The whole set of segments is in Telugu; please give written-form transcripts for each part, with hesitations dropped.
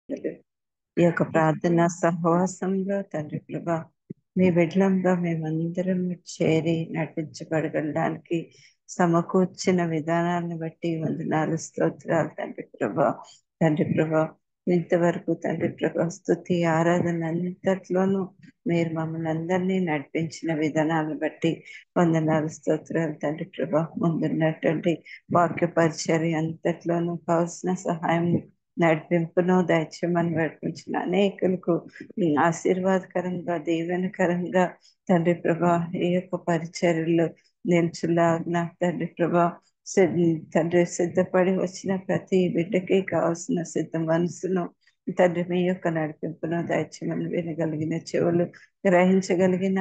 ఈ యొక్క ప్రార్థన సహవాసంలో తండ్రి ప్రభా మీ బిడ్డలంగా మేమందరం చేరి నడిపించబడగలడానికి సమకూర్చిన విధానాన్ని బట్టి వందనాలు స్తోత్రాలు తండ్రి ప్రభా. తండ్రి ప్రభా ఇంతవరకు తండ్రి ప్రభా స్తుతి ఆరాధన అంతట్లోనూ మీరు మమ్మల్ని అందరినీ నడిపించిన విధానాన్ని బట్టి వందనాలు స్తోత్రాలు తండ్రి ప్రభా. ముందున్నటువంటి వాక్య పరిచర్య అంతట్లోనూ కావాల్సిన సహాయం నడిపింపును దయచేయమని వేడుకుంటున్న అనేకులకు ఆశీర్వాదకరంగా దీవెనకరంగా తండ్రి ప్రభా ఈ యొక్క పరిచర్యలు నిల్చులాగిన తండ్రి ప్రభా తండ్రి సిద్ధపడి వచ్చిన ప్రతి బిడ్డకి కావాల్సిన సిద్ధ మనసును తండ్రి మీ యొక్క నడిపింపును దయచేయమని వినగలిగిన చెవులు గ్రహించగలిగిన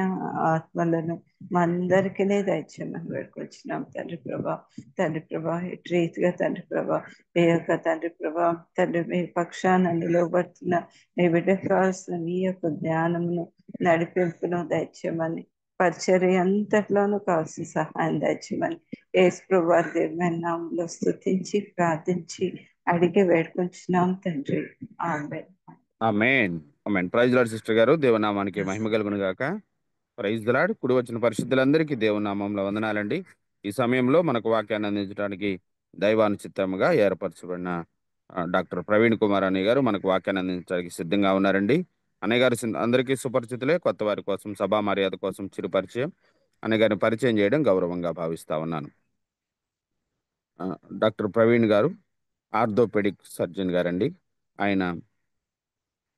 ఆత్మలను మా అందరికీ దయచేయమని వేడుకొచ్చినాం తండ్రి ప్రభా. తండ్రి ప్రభా ఇటు రీతిగా తండ్రి ప్రభా ఈ యొక్క తండ్రి ప్రభా తండ్రి మీ పక్షాన నిలవబడుతున్న మీ బిడ్డకు కావాల్సిన మీ యొక్క జ్ఞానమును నడిపింపును దయచేయమని పరిచర్య అంతట్లోనూ కావాల్సిన సహాయం దయచేయమని యేసు ప్రభు వారి దేవుని నామములో స్తుతించి ప్రార్థించి అడిగి వేడుకుంటున్నాం తండ్రి. ఆమేన్. ఆమేన్. ఆమేన్. ప్రైజ్ లార్డ్ సిస్టర్ గారు. దేవునామానికి మహిమ కలుగును గాక. Praise the Lord. కూడి వచ్చిన పరిశుద్ధులందరికీ దేవుని నామంలో వందనాలండి. ఈ సమయంలో మనకు వాక్యాన్ని అందించడానికి దైవానుచిత్తముగా ఏర్పరచబడిన డాక్టర్ ప్రవీణ్ కుమార్ అన్నయ్య గారు మనకు వాక్యాన్ని అందించడానికి సిద్ధంగా ఉన్నారండి. అన్నయ్య గారు అందరికీ సుపరిచితులే. కొత్త వారి కోసం సభా మర్యాద కోసం చిరు పరిచయం అన్నయ్య గారిని పరిచయం చేయడం గౌరవంగా భావిస్తా ఉన్నాను. డాక్టర్ ప్రవీణ్ గారు ఆర్థోపెడిక్ సర్జన్ గారండి. ఆయన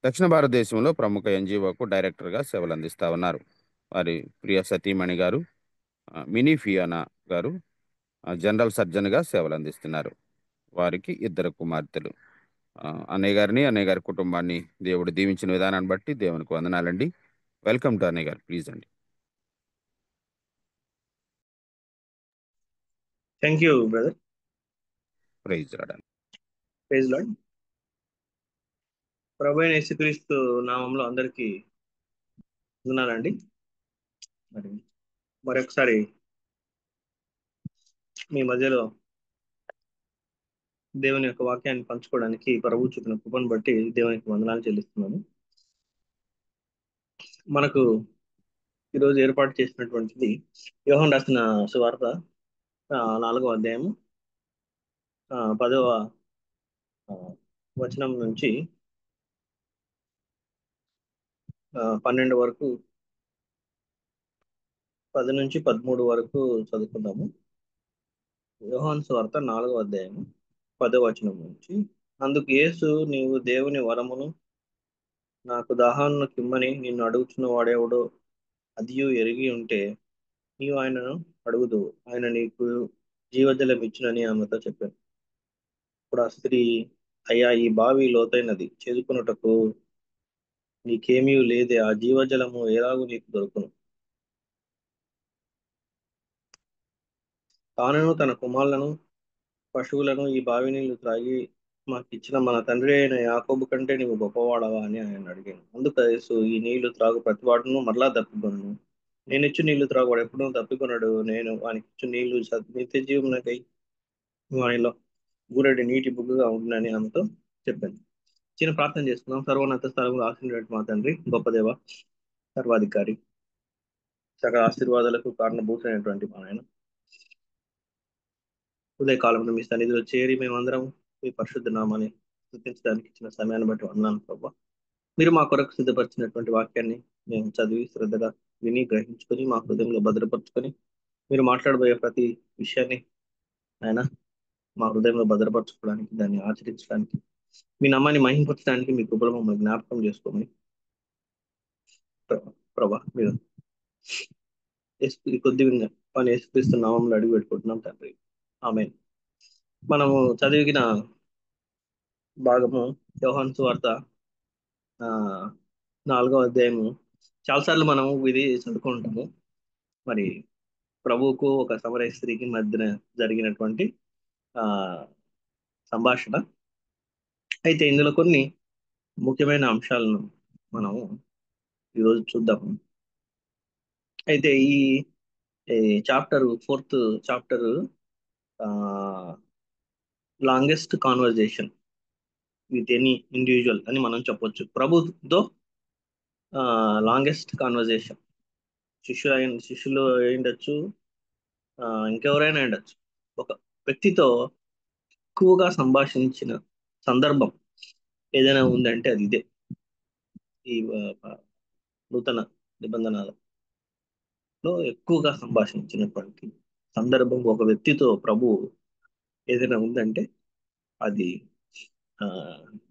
దక్షిణ భారతదేశంలో ప్రముఖ ఎన్జిఓకు డైరెక్టర్గా సేవలు అందిస్తా ఉన్నారు. వారి ప్రియ సతీమణి గారు మినీ ఫియానా గారు జనరల్ సర్జన్గా సేవలు అందిస్తున్నారు. వారికి ఇద్దరు కుమార్తెలు. అన్నయ్య గారిని అన్నయ్య గారి కుటుంబాన్ని దేవుడు దీవించిన విధానాన్ని బట్టి దేవునికి వందనాలండి. వెల్కమ్ టు అన్నయ్య గారు. ప్లీజ్ అండి. Thank you brother. ప్రైజ్ రాడండి. Praise Lord. ప్రభు అయిన యేసుక్రీస్తు నామంలో అందరికీ వందనాలండి. మరొకసారి మీ మధ్యలో దేవుని యొక్క వాక్యాన్ని పంచుకోవడానికి ప్రభు చూపిన కృపను బట్టి దేవునికి వందనాలు చెల్లిస్తున్నాను. మనకు ఈరోజు ఏర్పాటు చేసినటువంటిది యోహాను రాసిన సువార్త 4వ అధ్యాయము 10వ వచనం నుంచి 12 వరకు 10 నుంచి 13 వరకు చదువుకుందాము. యోహాను సువార్త 4వ అధ్యాయము 10వ వచనం నుంచి, అందుకు యేసు నీవు దేవుని వరమును నాకు దాహాన్ని కిమ్మని నిన్ను అడుగుచున్న వాడేవాడో అదియు ఎరిగి ఉంటే నీవు ఆయనను అడుగుదు, ఆయన నీకు జీవజలం ఇచ్చునని ఆమెతో చెప్పాను. ఇప్పుడు ఆ స్త్రీ, అయ్యా ఈ బావి లోతైనది, చేదుకున్నటకు నీకేమీ లేదే, ఆ జీవజలము ఎలాగూ నీకు దొరుకును. తానును తన కుమారులను పశువులను ఈ బావి నీళ్లు త్రాగి మాకు ఇచ్చిన మన తండ్రి అయిన యాకోబు కంటే నీవు గొప్పవాడవా అని ఆయన అడిగాను. అందుకు యేసు, ఈ నీళ్లు త్రాగు ప్రతివాడును మరలా తప్పికొను, నేను ఇచ్చు నీళ్లు త్రాగు వాడు ఎప్పుడూ తప్పికొనడు, నేను వానికి ఇచ్చు నీళ్లు నిత్య జీవమునకై వానిలో గురెడి నీటి బుగ్గుగా ఉంటుందని ఆమెతో చెప్పాను. చిన్న ప్రార్థన చేసుకుందాం. సర్వోన్నత స్థలంలో ఆశించినట్టు మా తండ్రి, గొప్ప దేవ, సర్వాధికారి, సకల ఆశీర్వాదాలకు కారణభూతమైనటువంటి మా ఆయన, ఉదయకాలంలో మీ సన్నిధిలో చేరి మేమందరం మీ పరిశుద్ధ నామాన్ని స్తుతించడానికి ఇచ్చిన సమయాన్ని బట్టి వందనాలు ప్రభావ. మీరు మా కొరకు సిద్ధపరిచినటువంటి వాక్యాన్ని మేము చదివి శ్రద్ధగా విని గ్రహించుకొని మా హృదయంలో భద్రపరుచుకొని మీరు మాట్లాడబోయే ప్రతి విషయాన్ని ఆయన మా హృదయంలో భద్రపరచుకోవడానికి, దాన్ని ఆచరించడానికి, మీ నామాన్ని మహింపరచడానికి మీ కృపలో మమ్మల్ని జ్ఞాపకం చేసుకోమని ప్రభా మీరు కొద్ది పని యేసుక్రీస్తు నామంలో అడిగి పెట్టుకుంటున్నాం తండ్రి. ఆమేన్. మనము చదివిన భాగము యోహాను సువార్త 4వ అధ్యాయము. చాలాసార్లు మనము ఇది చదువుకుంటాము. మరి ప్రభువుకు ఒక సమరయ స్త్రీకి మధ్యన జరిగినటువంటి సంభాషణ. అయితే ఇందులో కొన్ని ముఖ్యమైన అంశాలను మనము ఈరోజు చూద్దాము. అయితే ఈ chapter 4th chapter longest conversation with any individual అని మనం చెప్పొచ్చు. ప్రభుతో లాంగెస్ట్ కాన్వర్జేషన్ శిష్యులు అయి ఉండొచ్చు, ఇంకెవరైనా ఉండొచ్చు. ఒక వ్యక్తితో ఎక్కువగా సంభాషించిన సందర్భం ఏదైనా ఉందంటే అది ఇదే. ఈ నూతన నిబంధనలో ఎక్కువగా సంభాషించినటువంటి సందర్భం ఒక వ్యక్తితో ప్రభు ఏదైనా ఉందంటే అది ఆ,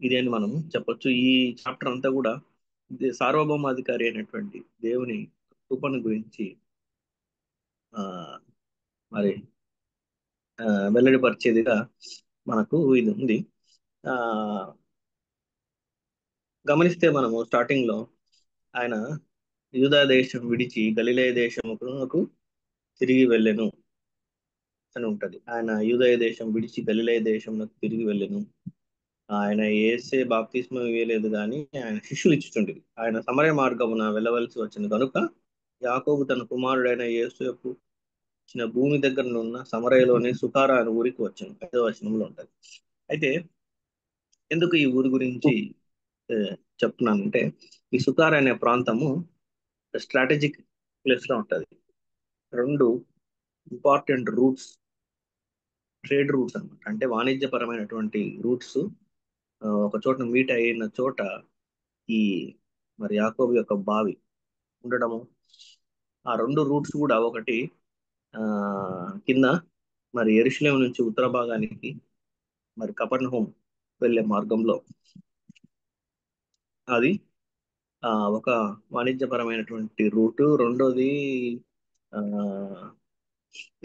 ఇదే అని మనం చెప్పొచ్చు. ఈ చాప్టర్ అంతా కూడా సార్వభౌమాధికారి అయినటువంటి దేవుని కృపను గురించి ఆ, మరి ఆ, వెల్లడిపరిచేదిగా మనకు ఇది ఉంది. ఆ గమనిస్తే మనము స్టార్టింగ్ లో ఆయన యూదా దేశం విడిచి గలిలయ దేశమునకు తిరిగి వెళ్ళెను అని ఉంటది. ఆయన యూదయ దేశం విడిచి గలిలయ దేశమునకు తిరిగి వెళ్ళెను. ఆయన ఏసే బాప్తిస్మం ఇవ్వలేదు కానీ ఆయన శిష్యులు ఇచ్చుచుండేది. ఆయన సమరయ మార్గమున వెళ్ళవలసి వచ్చిన కనుక యాకోబు తన కుమారుడైన యేసు ఇచ్చిన భూమి దగ్గర ఉన్న సమరయలోని సుకార అనే ఊరికి వచ్చాను. 5వ వచనంలో ఉంటది. అయితే ఎందుకు ఈ ఊరి గురించి ఆ, చెప్తున్నానంటే ఈ సుకార అనే ప్రాంతము స్ట్రాటజిక్ ప్లేస్ లో ఉంటది. రెండు ఇంపార్టెంట్ రూట్స్, ట్రేడ్ రూట్స్ అన్నమాట. అంటే వాణిజ్యపరమైనటువంటి రూట్స్ ఒక చోట మీట్ అయిన చోట ఈ మరి యాకోబు యొక్క బావి ఉండడము. ఆ రెండు రూట్స్ కూడా ఒకటి ఆ కింద మరి యెరూషలేం నుంచి ఉత్తర భాగానికి మరి కపర్నహూం వెళ్ళే మార్గంలో అది ఒక వాణిజ్యపరమైనటువంటి రూటు. రెండోది ఆ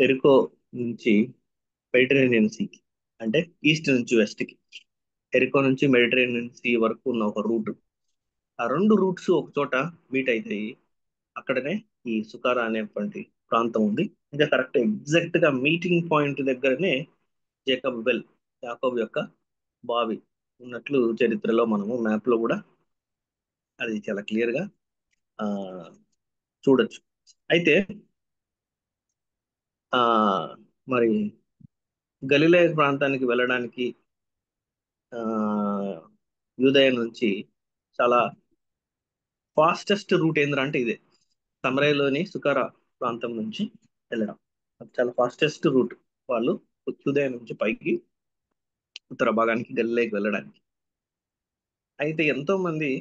ఎరికో నుంచి మెడిటరేనియన్ సీకి, అంటే ఈస్ట్ నుంచి వెస్ట్ కి, ఎరికో నుంచి మెడిటరేనియన్ సీ వరకు ఉన్న ఒక రూట్. ఆ రెండు రూట్స్ ఒక చోట మీట్ అవుతాయి. అక్కడనే ఈ సుకారా అనేటువంటి ప్రాంతం ఉంది. ఇంకా కరెక్ట్ ఎగ్జాక్ట్ గా మీటింగ్ పాయింట్ దగ్గరనే జేకబ్ వెల్, యాకోబ్ యొక్క బావి ఉన్నట్లు చరిత్రలో మనము మ్యాప్ లో కూడా అది చాలా క్లియర్ గా ఆ చూడొచ్చు. అయితే ఆ మరి గలిలయ ప్రాంతానికి వెళ్ళడానికి ఆ యూదయ నుంచి చాలా ఫాస్టెస్ట్ రూట్ ఏంద్రా అంటే ఇదే, సమరయలోని సుకార ప్రాంతం నుంచి వెళ్ళడం. అది చాలా ఫాస్టెస్ట్ రూట్ వాళ్ళు యూదయ నుంచి పైకి ఉత్తర భాగానికి గలిలయకి వెళ్ళడానికి. అయితే ఎంతో మంది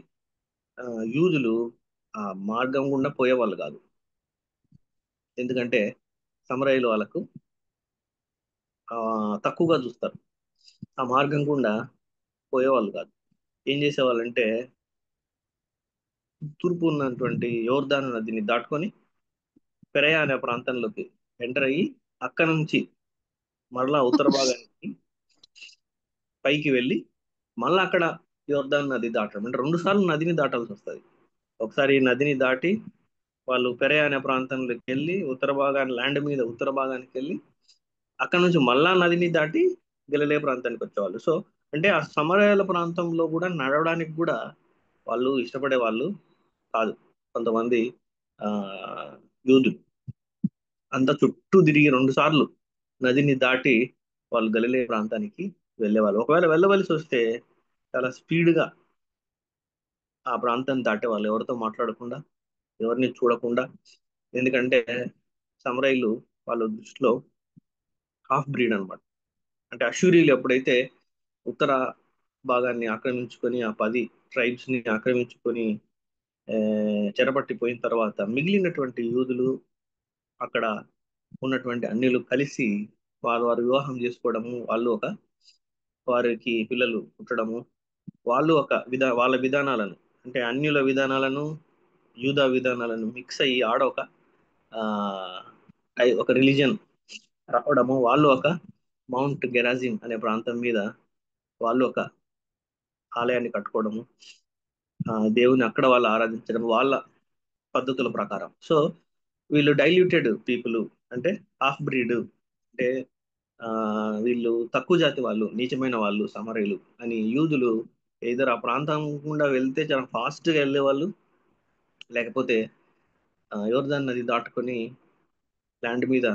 ఆ, యూదులు ఆ మార్గం గుండా పోయేవాళ్ళు కాదు. ఎందుకంటే సమరయులు వాళ్ళకు ఆ తక్కువగా చూస్తారు. ఆ మార్గం గుండా పోయేవాళ్ళు కాదు. ఏం చేసేవాళ్ళంటే తూర్పు ఉన్నటువంటి యోర్దాను నదిని దాటుకొని పెరయ అనే ప్రాంతంలోకి ఎంటర్ అయ్యి అక్కడ నుంచి మరలా ఉత్తర భాగానికి పైకి వెళ్ళి మళ్ళీ అక్కడ యోర్దాను నది దాటడం. అంటే రెండు సార్లు నదిని దాటాల్సి వస్తుంది. ఒకసారి ఈ నదిని దాటి వాళ్ళు పెరయ అనే ప్రాంతంలోకి వెళ్ళి ఉత్తర భాగాన్ని ల్యాండ్ మీద ఉత్తర భాగానికి వెళ్ళి అక్కడ నుంచి మళ్ళా నదిని దాటి గలిలే ప్రాంతానికి వచ్చేవాళ్ళు. సో అంటే ఆ సమరయాల ప్రాంతంలో కూడా నడవడానికి కూడా వాళ్ళు ఇష్టపడే వాళ్ళు కాదు. కొంతమంది ఆ యూదులు అంతా చుట్టూ తిరిగి రెండు సార్లు నదిని దాటి వాళ్ళు గలిలే ప్రాంతానికి వెళ్ళేవాళ్ళు. ఒకవేళ వెళ్ళవలసి వస్తే చాలా స్పీడ్గా ఆ ప్రాంతాన్ని దాటేవాళ్ళు, ఎవరితో మాట్లాడకుండా, ఎవరిని చూడకుండా. ఎందుకంటే సమరయులు వాళ్ళ దృష్టిలో హాఫ్ బ్రీడ్ అన్నమాట. అంటే అష్యూరీలు ఎప్పుడైతే ఉత్తర భాగాన్ని ఆక్రమించుకొని ఆ 10 ట్రైబ్స్ ని ఆక్రమించుకొని ఆ, చెరపట్టిపోయిన తర్వాత మిగిలినటువంటి యూదులు అక్కడ ఉన్నటువంటి అన్యులు కలిసి వారు వారు వివాహం చేసుకోవడము, వాళ్ళు ఒక వారికి పిల్లలు పుట్టడము, వాళ్ళు ఒక వాళ్ళ విధానాలను, అంటే అన్యుల విధానాలను యూదా విధానాలను మిక్స్ అయ్యి ఆడ ఒక ఆ, ఒక రిలీజన్ రావడము, వాళ్ళు ఒక మౌంట్ గెరాజిం అనే ప్రాంతం మీద వాళ్ళు ఒక ఆలయాన్ని కట్టుకోవడము, దేవుని అక్కడ వాళ్ళు ఆరాధించడం వాళ్ళ పద్ధతుల ప్రకారం. సో వీళ్ళు డైల్యూటెడ్ పీపుల్, అంటే హాఫ్ బ్రీడ్, అంటే ఆ, వీళ్ళు తక్కువ జాతి వాళ్ళు, నీచమైన వాళ్ళు సమరయులు అని యూదులు ఏదో ఆ ప్రాంతం గుండా వెళ్తే చాలా ఫాస్ట్ గా వెళ్ళేవాళ్ళు, లేకపోతే యోర్దాన్ నది దాటుకొని ల్యాండ్ మీద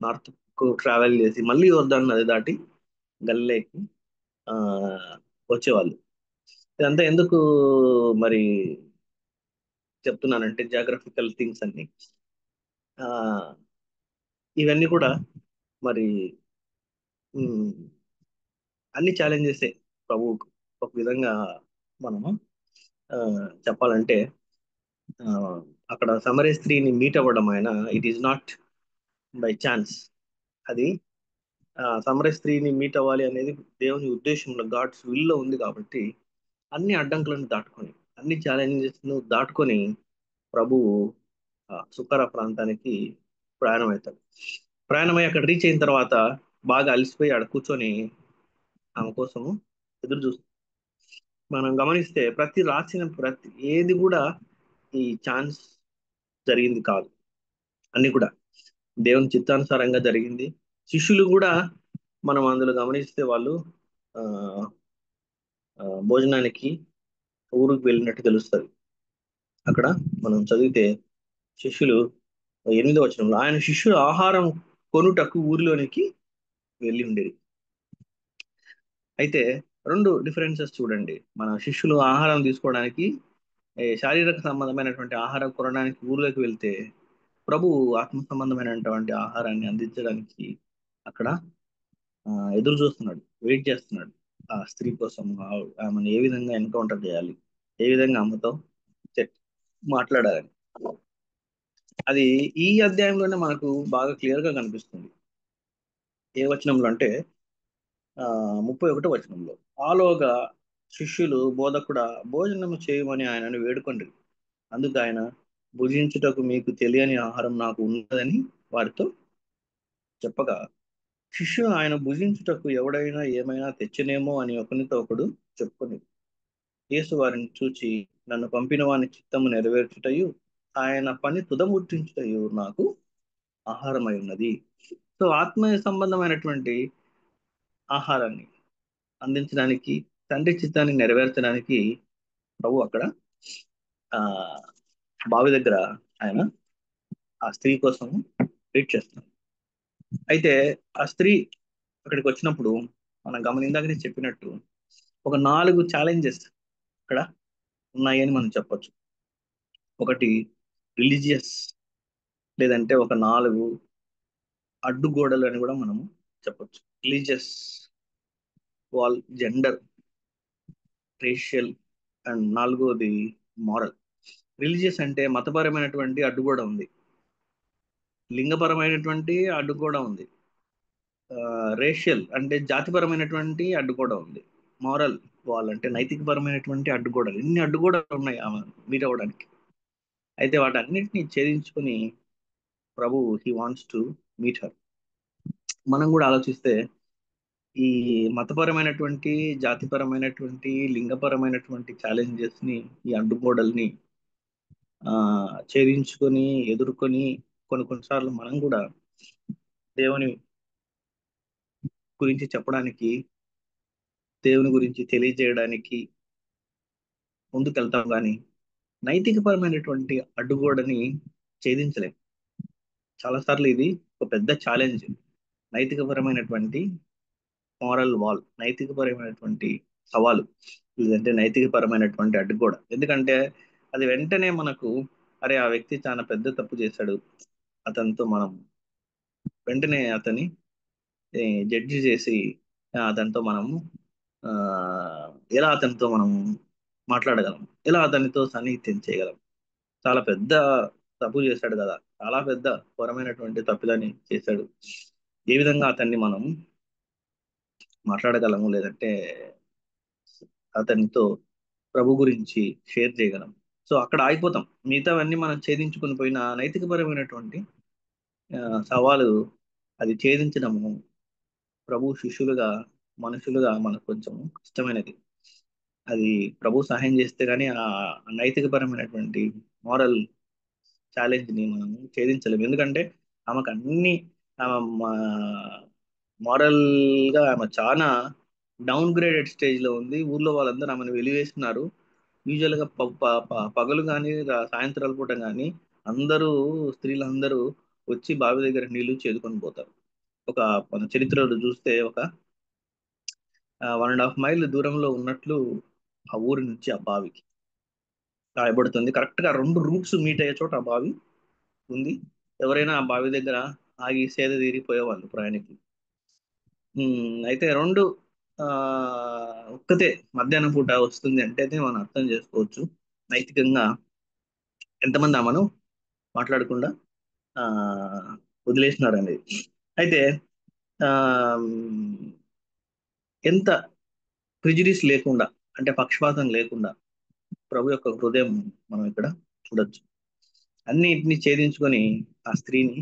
నార్త్ కు ట్రావెల్ చేసి మళ్ళీ యోర్దాన్ నది దాటి గల్లేకి వచ్చేవాళ్ళు. ఇదంతా ఎందుకు మరి చెప్తున్నానంటే జాగ్రఫికల్ థింగ్స్ అన్ని ఆ ఇవన్నీ కూడా మరి ఉమ్, అన్ని ఛాలెంజెసే ప్రభువుకు ఒక విధంగా మనము ఆ, చెప్పాలంటే ఆ, అక్కడ సమరయ స్త్రీని మీట్ అవ్వడం ఆయన it is not by chance. అది సమరయ స్త్రీని మీట్ అవ్వాలి అనేది దేవుని ఉద్దేశంలో గాడ్స్ విల్లో ఉంది కాబట్టి అన్ని అడ్డంకులను దాటుకొని అన్ని ఛాలెంజెస్ ను దాటుకొని ప్రభువు సుకర ప్రాంతానికి ప్రయాణమవుతాడు. ప్రయాణమై అక్కడ రీచ్ అయిన తర్వాత బాగా అలసిపోయి ఆడ కూర్చొని ఆమె కోసము ఎదురు చూస్తాం. మనం గమనిస్తే ప్రతి ఏది కూడా ఈ ఛాన్స్ జరిగింది కాదు, అన్ని కూడా దేవుని చిత్తానుసారంగా జరిగింది. శిష్యులు కూడా మనం అందులో గమనిస్తే వాళ్ళు ఆ, భోజనానికి ఊరికి వెళ్ళినట్టు తెలుస్తుంది. అక్కడ మనం చదివితే శిష్యులు 8వ వచనంలో ఆయన శిష్యులు ఆహారం కొనుటకు ఊరిలోనికి వెళ్ళి ఉండేది. అయితే రెండు డిఫరెన్సెస్ చూడండి. మన శిష్యులు ఆహారం తీసుకోవడానికి శారీరక సంబంధమైనటువంటి ఆహారం కొనడానికి ఊర్లోకి వెళ్తే ప్రభు ఆత్మ సంబంధమైనటువంటి ఆహారాన్ని అందించడానికి అక్కడ ఆ, ఎదురు చూస్తున్నాడు, వెయిట్ చేస్తున్నాడు. ఆ స్త్రీ కోసం ఆమెను ఏ విధంగా ఎన్కౌంటర్ చేయాలి, ఏ విధంగా ఆమెతో చె- మాట్లాడాలని. అది ఈ అధ్యాయంలోనే మనకు బాగా క్లియర్ గా కనిపిస్తుంది. ఏ వచనంలో అంటే 31వ వచనంలో ఆలోగా శిష్యులు బోధకుడా భోజనము చేయమని ఆయనను వేడుకొండ్రి. అందుకు ఆయన భుజించుటకు మీకు తెలియని ఆహారం నాకు ఉన్నదని వారితో చెప్పగా శిష్యులు ఆయన భుజించుటకు ఎవడైనా ఏమైనా తెచ్చనేమో అని ఒకనితో ఒకడు చెప్పుకొని యేసు వారిని చూచి నన్ను పంపిన వాని చిత్తము నెరవేర్చుటయు ఆయన పని తుదముట్టించుటయు నాకు ఆహారమై ఉన్నది. సో ఆత్మీయ సంబంధమైనటువంటి ఆహారాన్ని అందించడానికి, తండ్రి చిత్తాన్ని నెరవేర్చడానికి ప్రభు అక్కడ ఆ బావి దగ్గర ఆయన ఆ స్త్రీ కోసం వెయిట్ చేస్తున్నాడు. అయితే ఆ స్త్రీ అక్కడికి వచ్చినప్పుడు మనం ఇందాకనే చెప్పినట్టు ఒక 4 ఛాలెంజెస్ ఇక్కడ ఉన్నాయని మనం చెప్పొచ్చు. ఒకటి రిలీజియస్, లేదంటే ఒక 4 అడ్డుగోడలు అని కూడా మనము చెప్పొచ్చు. Religious wall, gender, racial, and నాలుగోది మారల్. రిలీజియస్ అంటే మతపరమైనటువంటి అడ్డుగోడ ఉంది, లింగపరమైనటువంటి అడ్డుగోడ ఉంది, రేషియల్ అంటే జాతిపరమైనటువంటి అడ్డుగోడ ఉంది, మారల్ వాల్ అంటే నైతికపరమైనటువంటి అడ్డుగోడలు. ఇన్ని అడ్డుగోడలు ఉన్నాయి ఆమె మీట్ అవ్వడానికి. అయితే వాటన్నిటిని ఛేదించుకొని ప్రభు he wants to meet her. మనం కూడా ఆలోచిస్తే ఈ మతపరమైనటువంటి, జాతిపరమైనటువంటి, లింగపరమైనటువంటి ఛాలెంజెస్ ని, ఈ అడ్డుగోడల్ని ఛేదించుకొని ఎదుర్కొని కొన్ని కొన్నిసార్లు మనం కూడా దేవుని గురించి చెప్పడానికి, దేవుని గురించి తెలియజేయడానికి ముందుకెళ్తాం కానీ నైతికపరమైనటువంటి అడ్డుగోడని ఛేదించలేం. చాలాసార్లు ఇది ఒక పెద్ద ఛాలెంజ్. నైతికపరమైనటువంటి మారల్ వాల్, నైతికపరమైనటువంటి సవాలు, లేదంటే నైతికపరమైనటువంటి అడ్డుగోడ. ఎందుకంటే అది వెంటనే మనకు అరే ఆ వ్యక్తి చాలా పెద్ద తప్పు చేశాడు, అతనితో మనం వెంటనే అతని జడ్జి చేసి అతనితో మనము ఆ, ఎలా అతనితో మనం మాట్లాడగలం, ఎలా అతనితో సన్నిహిత్యం చేయగలం. చాలా పెద్ద తప్పు చేశాడు కదా, చాలా పెద్ద ఘోరమైనటువంటి తప్పులని చేశాడు, ఏ విధంగా అతన్ని మనం మాట్లాడగలము, లేదంటే అతనితో ప్రభు గురించి షేర్ చేయగలం. సో అక్కడ ఆగిపోతాం. మిగతావన్నీ మనం ఛేదించుకుని పోయిన నైతికపరమైనటువంటి ఆ, సవాలు అది ఛేదించడము ప్రభు శిష్యులుగా, మనుషులుగా మనకు కొంచెం కష్టమైనది. అది ప్రభు సహాయం చేస్తే గానీ ఆ నైతికపరమైనటువంటి మారల్ ఛాలెంజ్ ని మనం ఛేదించలేము. ఎందుకంటే ఆమెకు అన్ని మారల్ గా ఆమె చాలా డౌన్ గ్రేడెడ్ స్టేజ్ లో ఉంది. ఊర్లో వాళ్ళందరూ ఆమెను వెలివేస్తున్నారు. యూజువల్ గా పగలు కానీ సాయంత్రాల పూట కానీ అందరూ, స్త్రీలందరూ వచ్చి బావి దగ్గర నీళ్లు చేదుకొని పోతారు. ఒక మన చరిత్రలో చూస్తే ఒక 1.5 మైల్ దూరంలో ఉన్నట్లు ఆ ఊరి నుంచి ఆ బావికి రాయబడుతుంది. కరెక్ట్ గా 2 రూట్స్ మీట్ అయ్యే చోట ఆ బావి ఉంది. ఎవరైనా ఆ బావి దగ్గర ఆగి సేద తీరిపోయేవాళ్ళు ప్రయాణికులు. అయితే రెండు ఆ ఒక్కతే మధ్యాహ్నం పూట వస్తుంది అంటే అయితే మనం అర్థం చేసుకోవచ్చు నైతికంగా ఎంతమంది ఆమెను మాట్లాడకుండా ఆ వదిలేసినారు అనేది. అయితే ఆ ఎంత ప్రిజుడిస్ లేకుండా, అంటే పక్షపాతం లేకుండా ప్రభు యొక్క హృదయం మనం ఇక్కడ చూడొచ్చు. అన్నిటిని ఛేదించుకొని ఆ స్త్రీని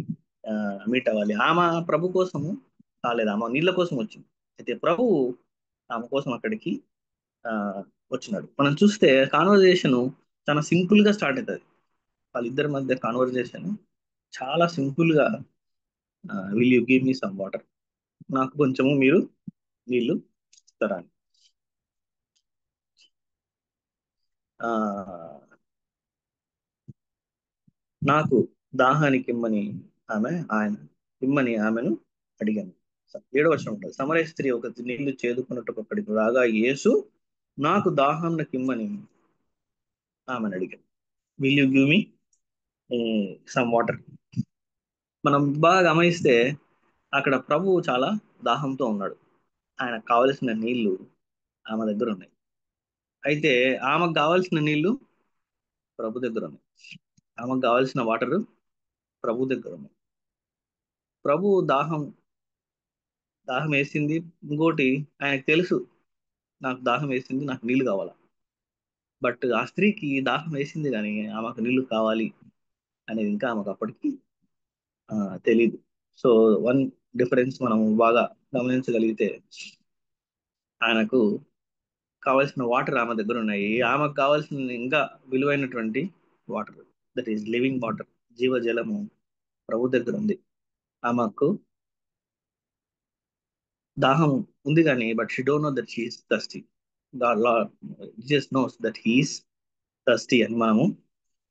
మీట్ అవ్వాలి. ఆమె ప్రభు కోసము కాలేదు, ఆమె నీళ్ళ కోసం వచ్చింది. అయితే ప్రభు ఆమె కోసం అక్కడికి ఆ వచ్చినాడు. మనం చూస్తే కాన్వర్జేషన్ చాలా సింపుల్ గా స్టార్ట్ అవుతుంది. వాళ్ళిద్దరి మధ్య కాన్వర్జేషన్ చాలా సింపుల్ గా, will you give me some water, నాకు కొంచెము మీరు నీళ్లు ఇస్తారా అని. ఆ నాకు దాహానికి ఆయన ఇమ్మని ఆమెను అడిగాను. 7వ వచనం ఉంటుంది, సమరయ స్త్రీ ఒక నీళ్లు చేదుకున్నట్టు అక్కడికి రాగా యేసు నాకు దాహానికి ఇమ్మని ఆమెను అడిగాను. Will you give me some water. మనం బాగా గమనిస్తే అక్కడ ప్రభువు చాలా దాహంతో ఉన్నాడు. ఆయనకు కావలసిన నీళ్లు ఆమె దగ్గర ఉన్నాయి. అయితే ఆమెకు కావాల్సిన నీళ్లు ప్రభు దగ్గర ఉన్నాయి. ఆమెకు కావాల్సిన వాటర్ ప్రభు దగ్గర ఉన్నాయి. ప్రభు దాహం దాహం వేసింది. ఇంకోటి, ఆయనకు తెలుసు నాకు దాహం వేసింది, నాకు నీళ్లు కావాలా. బట్ ఆ స్త్రీకి దాహం వేసింది కానీ ఆమెకు నీళ్లు కావాలి అనేది ఇంకా ఆమెకు అప్పటికి తెలీదు. సో వన్ డిఫరెన్స్ మనం బాగా గమనించగలిగితే, ఆయనకు కావాల్సిన వాటర్ ఆమె దగ్గర ఉన్నాయి. ఆమెకు కావాల్సిన ఇంకా విలువైనటువంటి water, that is living water, జీవజలము ప్రభు దగ్గర ఉంది. ఆమెకు దాహం ఉంది కానీ but she don't know that she is thirsty. Just knows that he is thirsty అని మనము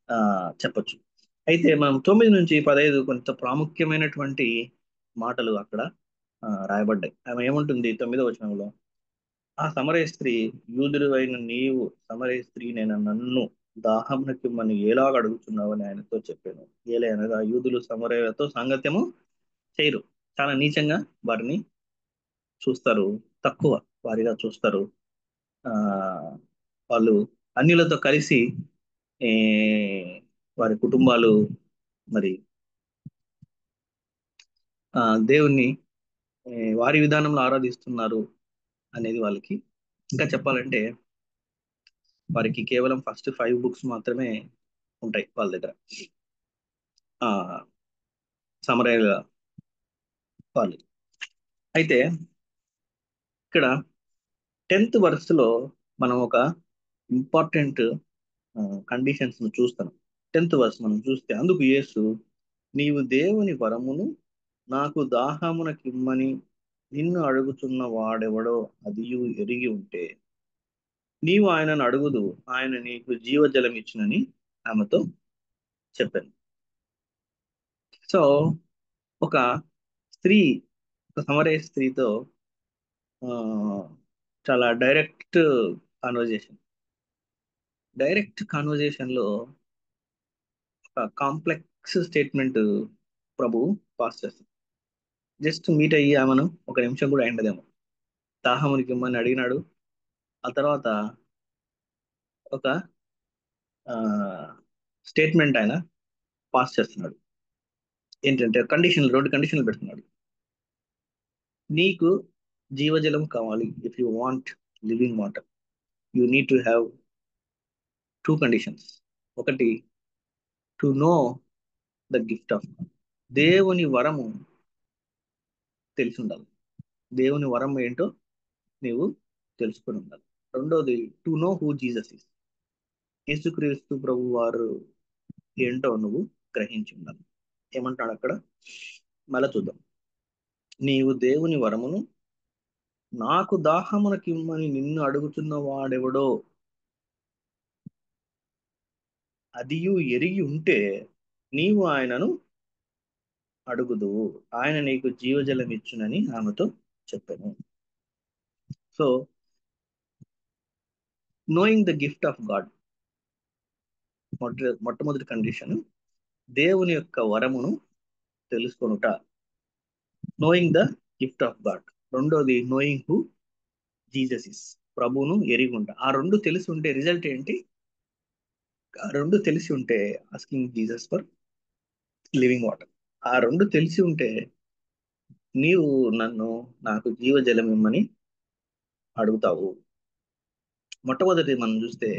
ఆ, చెప్పొచ్చు. అయితే మనం 9 నుంచి 15 కొంత ప్రాముఖ్యమైనటువంటి మాటలు అక్కడ రాయబడ్డాయి. ఆమె ఏముంటుంది 9వ వచనంలో, ఆ సమరయ స్త్రీ, యూదుడు అయిన నీవు సమరయ స్త్రీ నేను నన్ను దాహమునకిమ్మని ఎలాగ అడుగుతున్నావు అని ఆయనతో చెప్పాను. ఏలే అనగా యూదులు సమరయులతో సాంగత్యము చేయరు, చాలా నీచంగా వారిని చూస్తారు, తక్కువ వారిగా చూస్తారు. ఆ వాళ్ళు అన్యులతో కలిసి ఏ, వారి కుటుంబాలు మరి ఆ దేవుణ్ణి వారి విధానంలో ఆరాధిస్తున్నారు అనేది వాళ్ళకి. ఇంకా చెప్పాలంటే వారికి కేవలం ఫస్ట్ 5 బుక్స్ మాత్రమే ఉంటాయి వాళ్ళ దగ్గర, ఆ సమరయ్య వాళ్ళు. అయితే ఇక్కడ 10th వర్స్లో మనం ఒక ఇంపార్టెంట్ కండిషన్స్ ను చూస్తాం. 10th వర్స్ మనం చూస్తే, అందుకు యేసు నీవు దేవుని వరమును నాకు దాహమునకిమ్మని నిన్ను అడుగుతున్న వాడెవడో అదియు ఎరిగి ఉంటే నీవు ఆయనను అడుగుదు, ఆయన నీకు జీవజలం ఇచ్చునని ఆమెతో చెప్పాను. సో ఒక స్త్రీ, ఒక సమరయ స్త్రీతో ఆ, చాలా డైరెక్ట్ కాన్వర్జేషన్ లో ఒక కాంప్లెక్స్ స్టేట్మెంట్ ప్రభు పాస్ చేస్తాం. జస్ట్ మీట్ అయ్యి ఆమెను ఒక నిమిషం కూడా అయిండదేమో, దాహమునికి ఇమ్మని అడిగినాడు. ఆ తర్వాత ఒక స్టేట్మెంట్ ఆయన పాస్ చేస్తున్నాడు. ఏంటంటే 2 కండిషన్లు పెడుతున్నాడు. నీకు జీవజలం కావాలి, if you want living water you need to have 2 conditions. ఒకటి, to know the gift of, దేవుని వరము తెలిసి ఉండాలి. దేవుని వరం ఏంటో నీవు తెలుసుకొని ఉండాలి. రెండోది, to know who Jesus is, యేసుక్రీస్తు ప్రభు వారు ఏంటో నువ్వు గ్రహించి ఉండాలి. ఏమంటాడు అక్కడ, మళ్ళా చూద్దాం. నీవు దేవుని వరమును నాకు దాహమునకిమ్మని నిన్ను అడుగుతున్న వాడెవడో అదియు ఎరిగి ఉంటే నీవు ఆయనను అడుగుదువు, ఆయన నీకు జీవజలం ఇచ్చునని ఆమెతో చెప్పాను. So knowing the gift of God, మొట్టమొదటి కండిషన్ దేవుని యొక్క వరమును తెలుసుకొనుట, knowing the gift of God. రెండోది నోయింగ్ హూ జీసస్ ఇస్, ప్రభువును ఎరిగి ఉంటా. ఆ రెండు తెలిసి ఉంటే రిజల్ట్ ఏంటి? ఆ రెండు తెలిసి ఉంటే asking Jesus for living water. ఆ రెండు తెలిసి ఉంటే నీవు నన్ను నాకు జీవజలం ఇమ్మని అడుగుతావు. మొట్టమొదటి మనం చూస్తే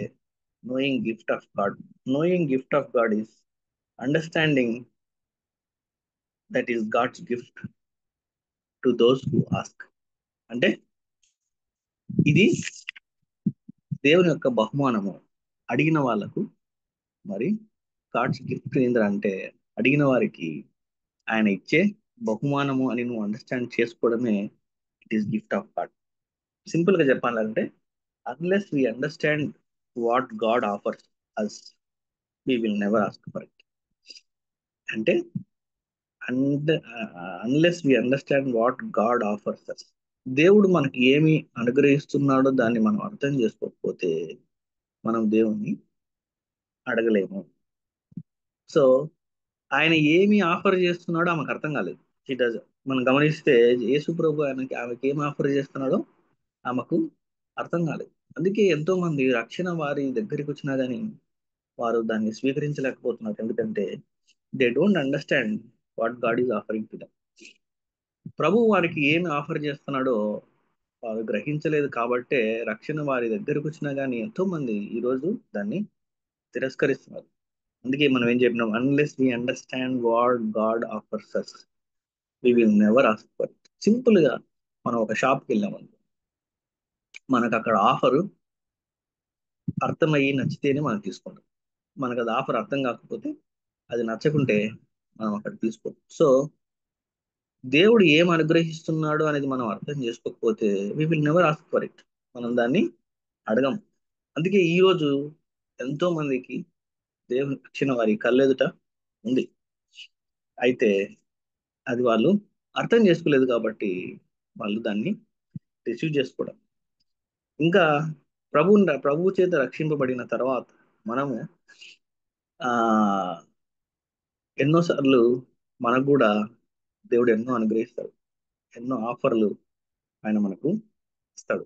knowing gift of God. Knowing gift of God is understanding that is God's gift to those who ask. అంటే ఇది దేవుని యొక్క బహుమానము అడిగిన వాళ్ళకు. మరి గాడ్స్ గిఫ్ట్ ఏంటంటే అడిగిన వారికి ఆయన ఇచ్చే బహుమానము అని నువ్వు అండర్స్టాండ్ చేసుకోవడమే it is gift of God. Simple గా చెప్పాలంటే unless we understand what God offers us, we will never ask for it. అంటే unless we understand what God offers us, దేవుడు మనకి ఏమి అనుగ్రహిస్తున్నాడో దాన్ని మనం అర్థం చేసుకోకపోతే మనం దేవుణ్ణి అడగలేము. సో ఆయన ఏమి ఆఫర్ చేస్తున్నాడో ఆమెకు అర్థం కాలేదు. ఇట్ మనం గమనిస్తే యేసు ప్రభు ఆమెకి ఏమి ఆఫర్ చేస్తున్నాడో ఆమెకు అర్థం కాలేదు. అందుకే ఎంతో మంది రక్షణ వారి దగ్గరికి వచ్చినా కానీ వారు దాన్ని స్వీకరించలేకపోతున్నారు. ఎందుకంటే they don't understand what God is offering to them. ప్రభు వారికి ఏమి ఆఫర్ చేస్తున్నాడో వారు గ్రహించలేదు కాబట్టే రక్షణ వారి దగ్గరకు వచ్చినా కానీ ఎంతో మంది ఈరోజు దాన్ని తిరస్కరిస్తున్నారు. అందుకే మనం ఏం చెప్పినాం, unless we understand what God offers us we will never ask for. Simple గా మనం ఒక షాప్కి వెళ్ళామనుకో, మనకు అక్కడ ఆఫర్ అర్థమయ్యి నచ్చితేనే మనం తీసుకుంటాం. మనకు అది ఆఫర్ అర్థం కాకపోతే, అది నచ్చకుంటే మనం అక్కడ తీసుకోం. సో దేవుడు ఏం అనుగ్రహిస్తున్నాడు అనేది మనం అర్థం చేసుకోకపోతే we will never ask for it, మనం దాన్ని అడగం. అందుకే ఈ రోజు ఎంతో మందికి దేవుని ఇచ్చిన వారి కళ్ళెదుట ఉంది, అయితే అది వాళ్ళు అర్థం చేసుకోలేదు కాబట్టి వాళ్ళు దాన్ని రిసీవ్ చేసుకోవడం. ఇంకా ప్రభువు చేత రక్షింపబడిన తర్వాత మనము ఆ ఎన్నోసార్లు మనకు కూడా దేవుడు ఎన్నో అనుగ్రహిస్తాడు, ఎన్నో ఆఫర్లు ఆయన మనకు ఇస్తాడు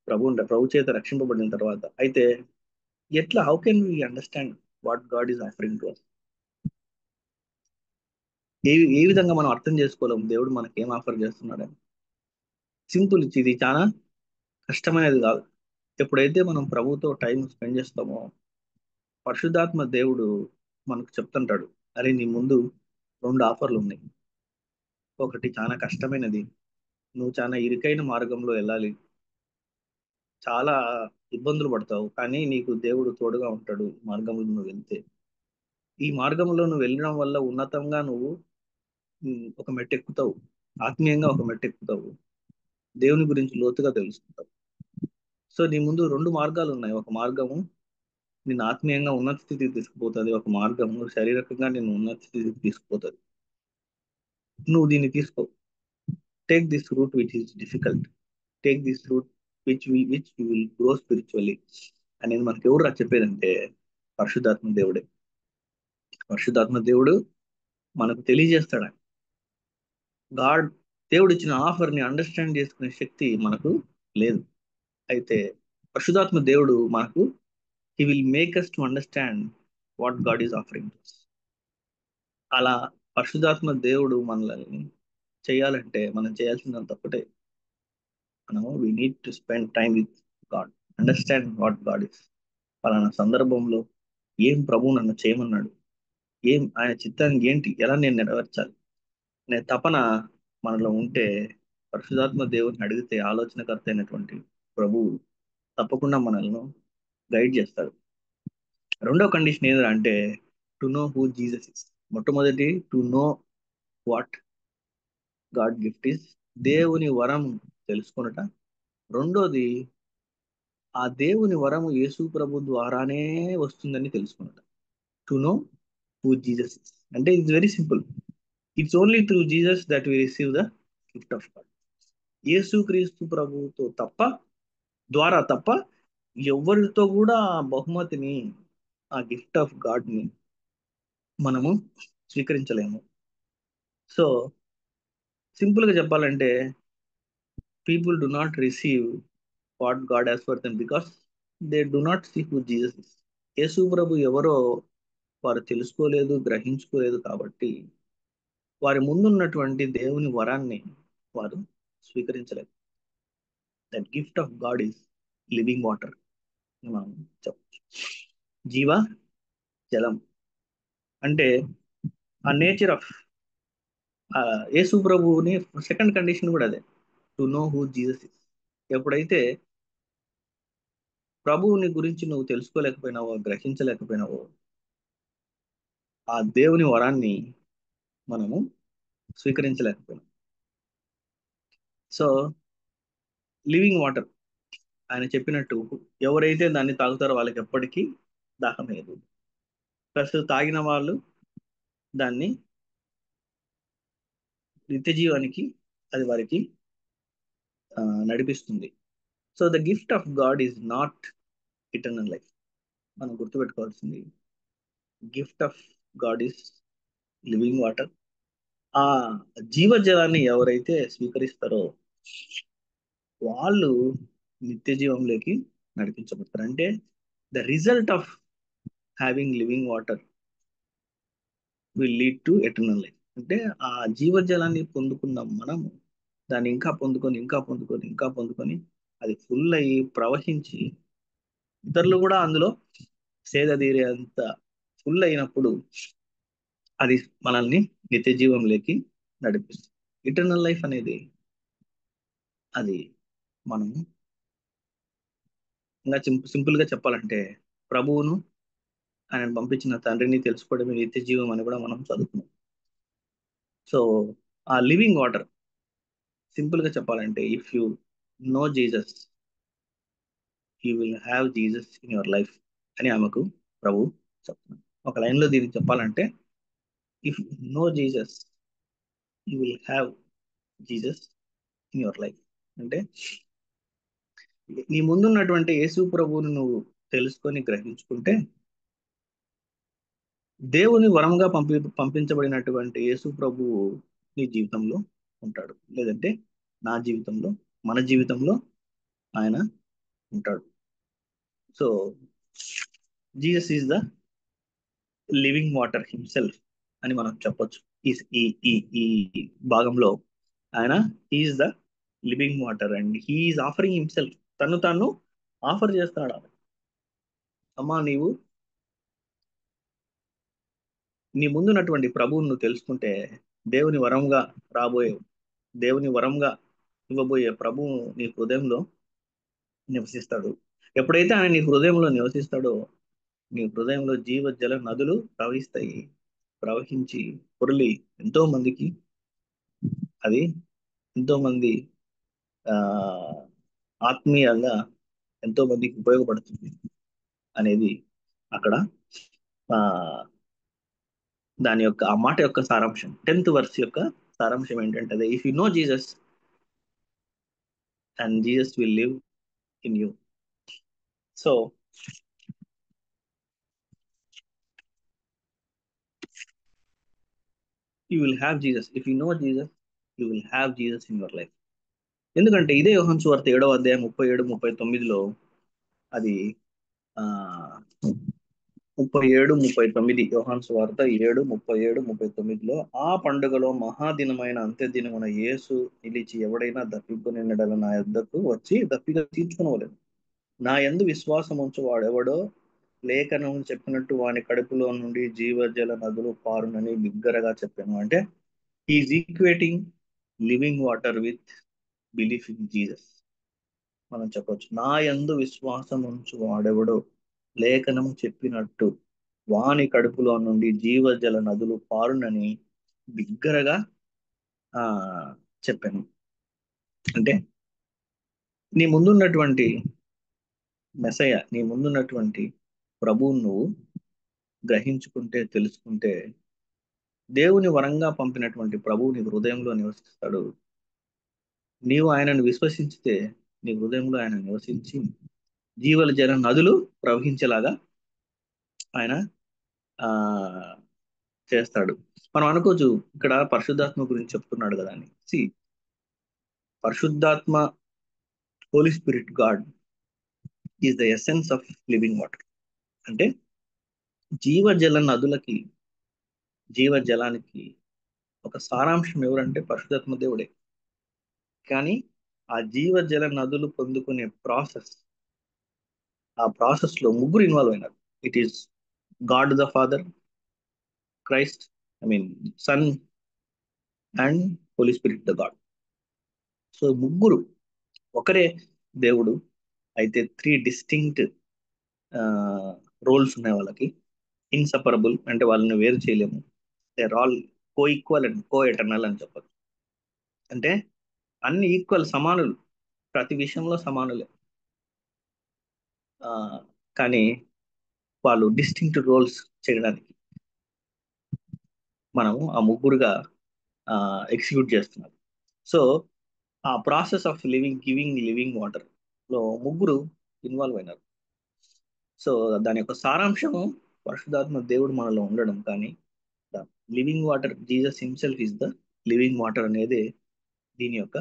ప్రభు చేత రక్షింపబడిన తర్వాత. అయితే ఎట్లా, how can we understand what God is offering to us? ఏ విధంగా మనం అర్థం చేసుకోలేం దేవుడు మనకి ఏం ఆఫర్ చేస్తున్నాడని? సింపుల్, ఇది చాలా కష్టమైనది కాదు. ఎప్పుడైతే మనం ప్రభుతో టైం స్పెండ్ చేస్తామో పరిశుద్ధాత్మ దేవుడు మనకు చెప్తుంటాడు, అరే నీ ముందు రెండు ఆఫర్లు ఉన్నాయి. ఒకటి చాలా కష్టమైనది, నువ్వు చాలా ఇరుకైన మార్గంలో వెళ్ళాలి, చాలా ఇబ్బందులు పడతావు, కానీ నీకు దేవుడు తోడుగా ఉంటాడు ఈ మార్గంలో నువ్వు వెళ్తే. ఈ మార్గంలో నువ్వు వెళ్ళడం వల్ల ఉన్నతంగా నువ్వు ఒక మెట్టు ఎక్కుతావు, ఆత్మీయంగా ఒక మెట్టు ఎక్కుతావు, దేవుని గురించి లోతుగా తెలుసుకుంటావు. సో నీ ముందు రెండు మార్గాలు ఉన్నాయి. ఒక మార్గము నిన్ను ఆత్మీయంగా ఉన్నత స్థితికి తీసుకుపోతుంది, ఒక మార్గము శారీరకంగా నిన్ను ఉన్నత స్థితికి తీసుకుపోతుంది. నువ్వు దీన్ని తీసుకో. Take this route which is difficult, take this route which you will grow spiritually అనేది మనకి ఎవరు చెప్పేదంటే పరిశుద్ధాత్మ దేవుడే. పరిశుద్ధాత్మ దేవుడు మనకు తెలియజేస్తాడు. గాడ్, దేవుడు ఇచ్చిన ఆఫర్ ని అండర్స్టాండ్ చేసుకునే శక్తి మనకు లేదు. అయితే పరిశుద్ధాత్మ దేవుడు మనకు he will make us to understand what God is offering. అలా పరిశుద్ధాత్మ దేవుడు మనల్ని చేయాలంటే మనం చేయాల్సిందంత ఒకటే, మనము we need to spend time with God, understand what God is. పలానా సందర్భంలో ఏం ప్రభు నన్ను చేయమన్నాడు, ఏం ఆయన చిత్తానికి ఏంటి, ఎలా నేను నెరవేర్చాలి అనే తపన మనలో ఉంటే పరిశుధాత్మ దేవుని అడిగితే ఆలోచనకర్త అయినటువంటి ప్రభువు తప్పకుండా మనల్ని గైడ్ చేస్తాడు. రెండో కండిషన్ ఏంటంటే to know who Jesus is. మొట్టమొదటి to know what God gift is, దేవుని వరం తెలుసుకొనుట. రెండోది ఆ దేవుని వరము యేసు ప్రభు ద్వారానే వస్తుందని తెలుసుకున్నట. To know who Jesus is అంటే it's very simple, it's only through Jesus that we receive the gift of God. Yesu Kristu ప్రభువుతో తప్ప ద్వారా తప్ప ఎవరితో కూడా ఆ బహుమతిని, ఆ గిఫ్ట్ ఆఫ్ గాడ్ ని మనము స్వీకరించలేము. సో సింపుల్ గా చెప్పాలంటే, people do not receive what God has for them because they do not see who Jesus is. Yesu ప్రభు ఎవరో వారు తెలుసుకోలేదు, గ్రహించుకోలేదు, కాబట్టి వారి ముందున్నటువంటి దేవుని వరాన్ని వారు స్వీకరించలేదు. That gift of God is living water మనం చెప్పచ్చు. జీవ జలం అంటే ఆ నేచర్ ఆఫ్ యేసు ప్రభువుని సెకండ్ కండిషన్ కూడా అదే, to know who Jesus is. ఎప్పుడైతే ప్రభువుని గురించి నువ్వు తెలుసుకోలేకపోయినావో, గ్రహించలేకపోయినావో, ఆ దేవుని వరాన్ని మనము స్వీకరించలేకపోయినాం. సో లివింగ్ వాటర్ ఆయన చెప్పినట్టు, ఎవరైతే దాన్ని తాగుతారో వాళ్ళకి ఎప్పటికీ దాహం లేదు. ప్లస్ తాగిన వాళ్ళు దాన్ని నిత్య జీవానికి అది వారికి నడిపిస్తుంది. So the gift of God is not eternal life. మనం గుర్తుపెట్టుకోవాల్సింది, gift of God is living water. ఆ జీవజలాన్ని ఎవరైతే స్వీకరిస్తారో వాళ్ళు నిత్య జీవంలోకి నడిపించబడతారు. అంటే the result of having living water will lead to eternal life. అంటే ఆ జీవజలాన్ని పొందుకున్న మనము దాన్ని ఇంకా పొందుకొని, ఇంకా పొందుకొని, ఇంకా పొందుకొని, అది ఫుల్ అయ్యి ప్రవహించి ఇతరులు కూడా అందులో సేద తీరేంత ఫుల్ అయినప్పుడు అది మనల్ని నిత్య జీవంలోకి నడిపిస్తుంది. ఇటర్నల్ లైఫ్ అనేది అది మనము ఇంకా సింపుల్ గా చెప్పాలంటే, ప్రభువును ఆయన పంపించిన తండ్రిని తెలుసుకోవడమే నిత్య జీవం అని కూడా మనం చదువుకున్నాం. సో ఆ లివింగ్ వాటర్, సింపుల్ గా చెప్పాలంటే, if you know Jesus you will have Jesus in your life అని ఆమెకు ప్రభు చెప్తున్నాడు. ఒక లైన్ లో దీనికి చెప్పాలంటే, if know Jesus you will have Jesus in your life. అంటే నీ ముందున్నటువంటి యేసు ప్రభువుని నువ్వు తెలుసుకొని గ్రహించుకుంటే, దేవుని వరంగా పంపించబడినటువంటి యేసు ప్రభువు నీ జీవితంలో ఉంటాడు. లేదంటే నా జీవితంలో, మన జీవితంలో ఆయన ఉంటాడు. So Jesus is the living water himself అని మనం చెప్పొచ్చు. ఈ ఈ ఈ ఈ భాగంలో ఆయన is the living water and he is offering himself. తను తాను ఆఫర్ చేస్తున్నాడు. అమ్మా, నీవు నీ ముందున్నటువంటి ప్రభువును నువ్వు తెలుసుకుంటే, దేవుని వరంగా రాబోయే, దేవుని వరంగా ఇవ్వబోయే ప్రభువు నీ హృదయంలో నివసిస్తాడు. ఎప్పుడైతే ఆయన నీ హృదయంలో నివసిస్తాడో, నీ హృదయంలో జీవ జల నదులు ప్రవహిస్తాయి. ప్రవహించి పొరలి ఎంతో మందికి అది, ఎంతో మంది ఆ ఆత్మీయంగా ఎంతో మందికి ఉపయోగపడుతుంది అనేది అక్కడ ఆ దాని యొక్క ఆ మాట యొక్క సారాంశం. 10th వర్స్ యొక్క సారాంశం ఏంటంటే, అదే, if you know Jesus and Jesus will live in you. So you will have Jesus. If you know Jesus you will have Jesus in your life. ఎందుకంటే ఇదే యోహాను సువార్త 7వ అధ్యాయం 37-39లో అది ఆ 37-39, యోహాను సువార్త 7:37-39లో, ఆ పండుగలో మహాదినమైన అంత్యదినమున యేసు నిలిచి, ఎవడైనా దప్పికొని నెడల నా యొద్దకు వచ్చి దప్పిక తీర్చుకునవలెను. నా యందు విశ్వాసం ఉంచు వాడెవడో లేఖనం చెప్పినట్టు వాని కడుపులో నుండి జీవజల నదులు పారునని బిగ్గరగా చెప్పాను. అంటే is equating living water with belief in Jesus. మనం చెప్పొచ్చు, నా యందు విశ్వాసం ఉంచు వాడెవడో లేఖనం చెప్పినట్టు వాని కడుపులో నుండి జీవజల నదులు పారునని బిగ్గరగా ఆ చెప్పాను. అంటే నీ ముందున్నటువంటి మెసయ, నీ ముందున్నటువంటి ప్రభువును నువ్వు గ్రహించుకుంటే, తెలుసుకుంటే, దేవుని వరంగా పంపినటువంటి ప్రభువు నీ హృదయంలో నివసిస్తాడు. నీవు ఆయనను విశ్వసించితే నీ హృదయంలో ఆయన నివసించి జీవల జల నదులు ప్రవహించేలాగా ఆయన ఆ చేస్తాడు. మనం అనుకోవచ్చు ఇక్కడ పరిశుద్ధాత్మ గురించి చెప్తున్నాడు కదా అని. పరిశుద్ధాత్మ, Holy Spirit God is the essence of living water. అంటే జీవజల నదులకి, జీవజలానికి ఒక సారాంశం ఎవరంటే పరిశుద్ధాత్మ దేవుడే. కానీ ఆ జీవజల నదులు పొందుకునే ప్రాసెస్, ఆ ప్రాసెస్ లో ముగ్గురు ఇన్వాల్వ్ అయినారు. It is God the Father, Christ, I mean Son, and Holy Spirit the God. సో ముగ్గురు ఒకరే దేవుడు, అయితే త్రీ డిస్టింక్ట్ రోల్స్ ఉన్నాయి వాళ్ళకి. ఇన్సపరబుల్ అంటే వాళ్ళని వేరు చేయలేము. They are all coequal and coeternal అని చెప్పచ్చు. అంటే అన్ని ఈక్వల్, సమానులు, ప్రతి విషయంలో సమానులే. ఆ, కానీ వాళ్ళు డిస్టింక్ట్ రోల్స్ చేయడానికి మనము ఆ ముగ్గురుగా ఎగ్జిక్యూట్ చేస్తున్నారు. సో ఆ ప్రాసెస్ ఆఫ్ లివింగ్ వాటర్ లో ముగ్గురు ఇన్వాల్వ్ అయినారు. సో దాని యొక్క సారాంశము పరిశుద్ధాత్మ దేవుడు మనలో ఉండడం. కానీ the living water, Jesus himself is the living water అనేది దీని యొక్క,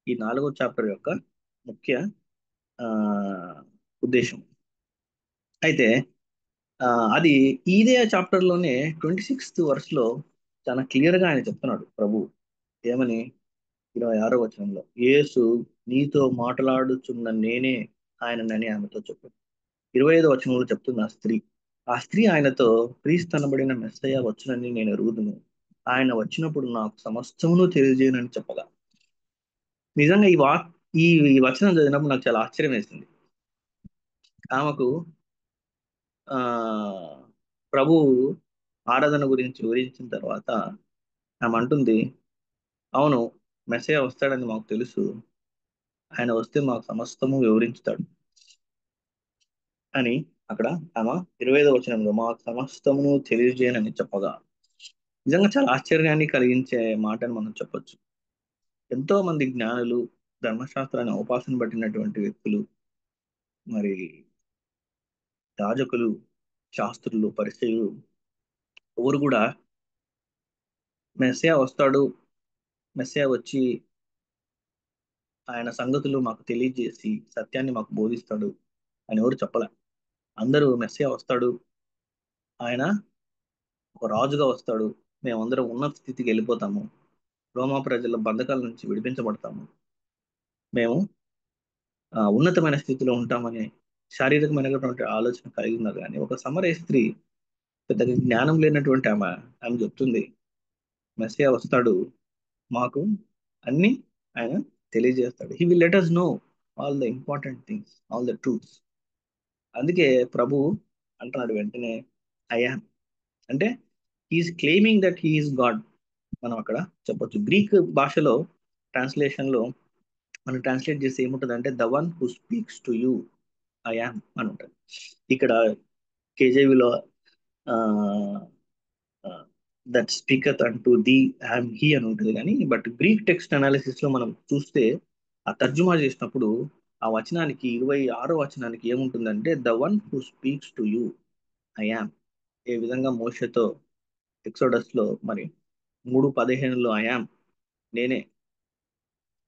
ఈ 4వ చాప్టర్ యొక్క ముఖ్య ఆ, ఉద్దేశం. అయితే ఆ, అది ఇదే చాప్టర్ లోనే 26th verse చాలా క్లియర్ గా ఆయన చెప్తున్నాడు ప్రభు. ఏమని? 26వ వచనంలో, యేసు నీతో మాట్లాడుచున్న నేనే ఆయననని ఆమెతో చెప్పాడు. 25వ వచనంలో చెప్తుంది ఆ స్త్రీ ఆయనతో, క్రీస్తనబడిన మెస్సయ్య వచ్చునని నేను ఎరుగుదును, ఆయన వచ్చినప్పుడు నాకు సమస్తమును తెలియజేయనని చెప్పగా. నిజంగా ఈ ఈ వచనం చదివినప్పుడు నాకు చాలా ఆశ్చర్యం వేసింది. ఆమెకు ఆ ప్రభు ఆరాధన గురించి వివరించిన తర్వాత ఆమె అంటుంది, అవును, మెస్సయ్య వస్తాడని మాకు తెలుసు, ఆయన వస్తే మాకు సమస్తము వివరించుతాడు అని అక్కడ ఆమె 25వ వచనంలో మాకు సమస్తమును తెలియజేయనని చెప్పగా. నిజంగా చాలా ఆశ్చర్యాన్ని కలిగించే మాటని మనం చెప్పొచ్చు. ఎంతో మంది జ్ఞానులు, ధర్మశాస్త్రాన్ని ఉపాసన పట్టినటువంటి వ్యక్తులు, మరి యాజకులు, శాస్త్రులు, పరిచయులు ఎవరు కూడా మెస్సియా వస్తాడు, మెస్సియా వచ్చి ఆయన సంగతులు మాకు తెలియజేసి సత్యాన్ని మాకు బోధిస్తాడు అని ఎవరు చెప్పలే. అందరూ మెస్సియా వస్తాడు, ఆయన ఒక రాజుగా వస్తాడు, మేమందరం ఉన్నత స్థితికి వెళ్ళిపోతాము, రోమా ప్రజల బంధకాల నుంచి విడిపించబడతాము, మేము ఉన్నతమైన స్థితిలో ఉంటామని శారీరకమైనటువంటి ఆలోచన కలిగి ఉన్నారు. కానీ ఒక సమరయ స్త్రీ, పెద్దగా జ్ఞానం లేనటువంటి ఆమె చెప్తుంది, మెస్సియా వస్తాడు, మాకు అన్ని ఆయన తెలియజేస్తాడు. He will let us know all the important things, all the truths. అందుకే ప్రభు అంటున్నాడు వెంటనే, ఐ యామ్. అంటే he is claiming that he is God. మనం అక్కడ చెప్పొచ్చు. గ్రీక్ భాషలో ట్రాన్స్లేషన్ లో మనం ట్రాన్స్లేట్ చేస్తే ఏముంటుంది అంటే, the one who speaks to you I yam అని ఉంటుంది. ఇక్కడ కేజేవిలో దట్ స్పీకత్ అంటూ ది ఐఎమ్ హీ అని ఉంటుంది. కానీ బట్ గ్రీక్ టెక్స్ట్ అనాలిసిస్ లో మనం చూస్తే ఆ తర్జుమా చేసినప్పుడు ఆ వచనానికి 26వ వచనానికి ఏముంటుందంటే, the one who speaks to you I am. ఏ విధంగా మోషతో ఎక్సోడస్ లో మరి 3:15 ఐ యామ్, నేనే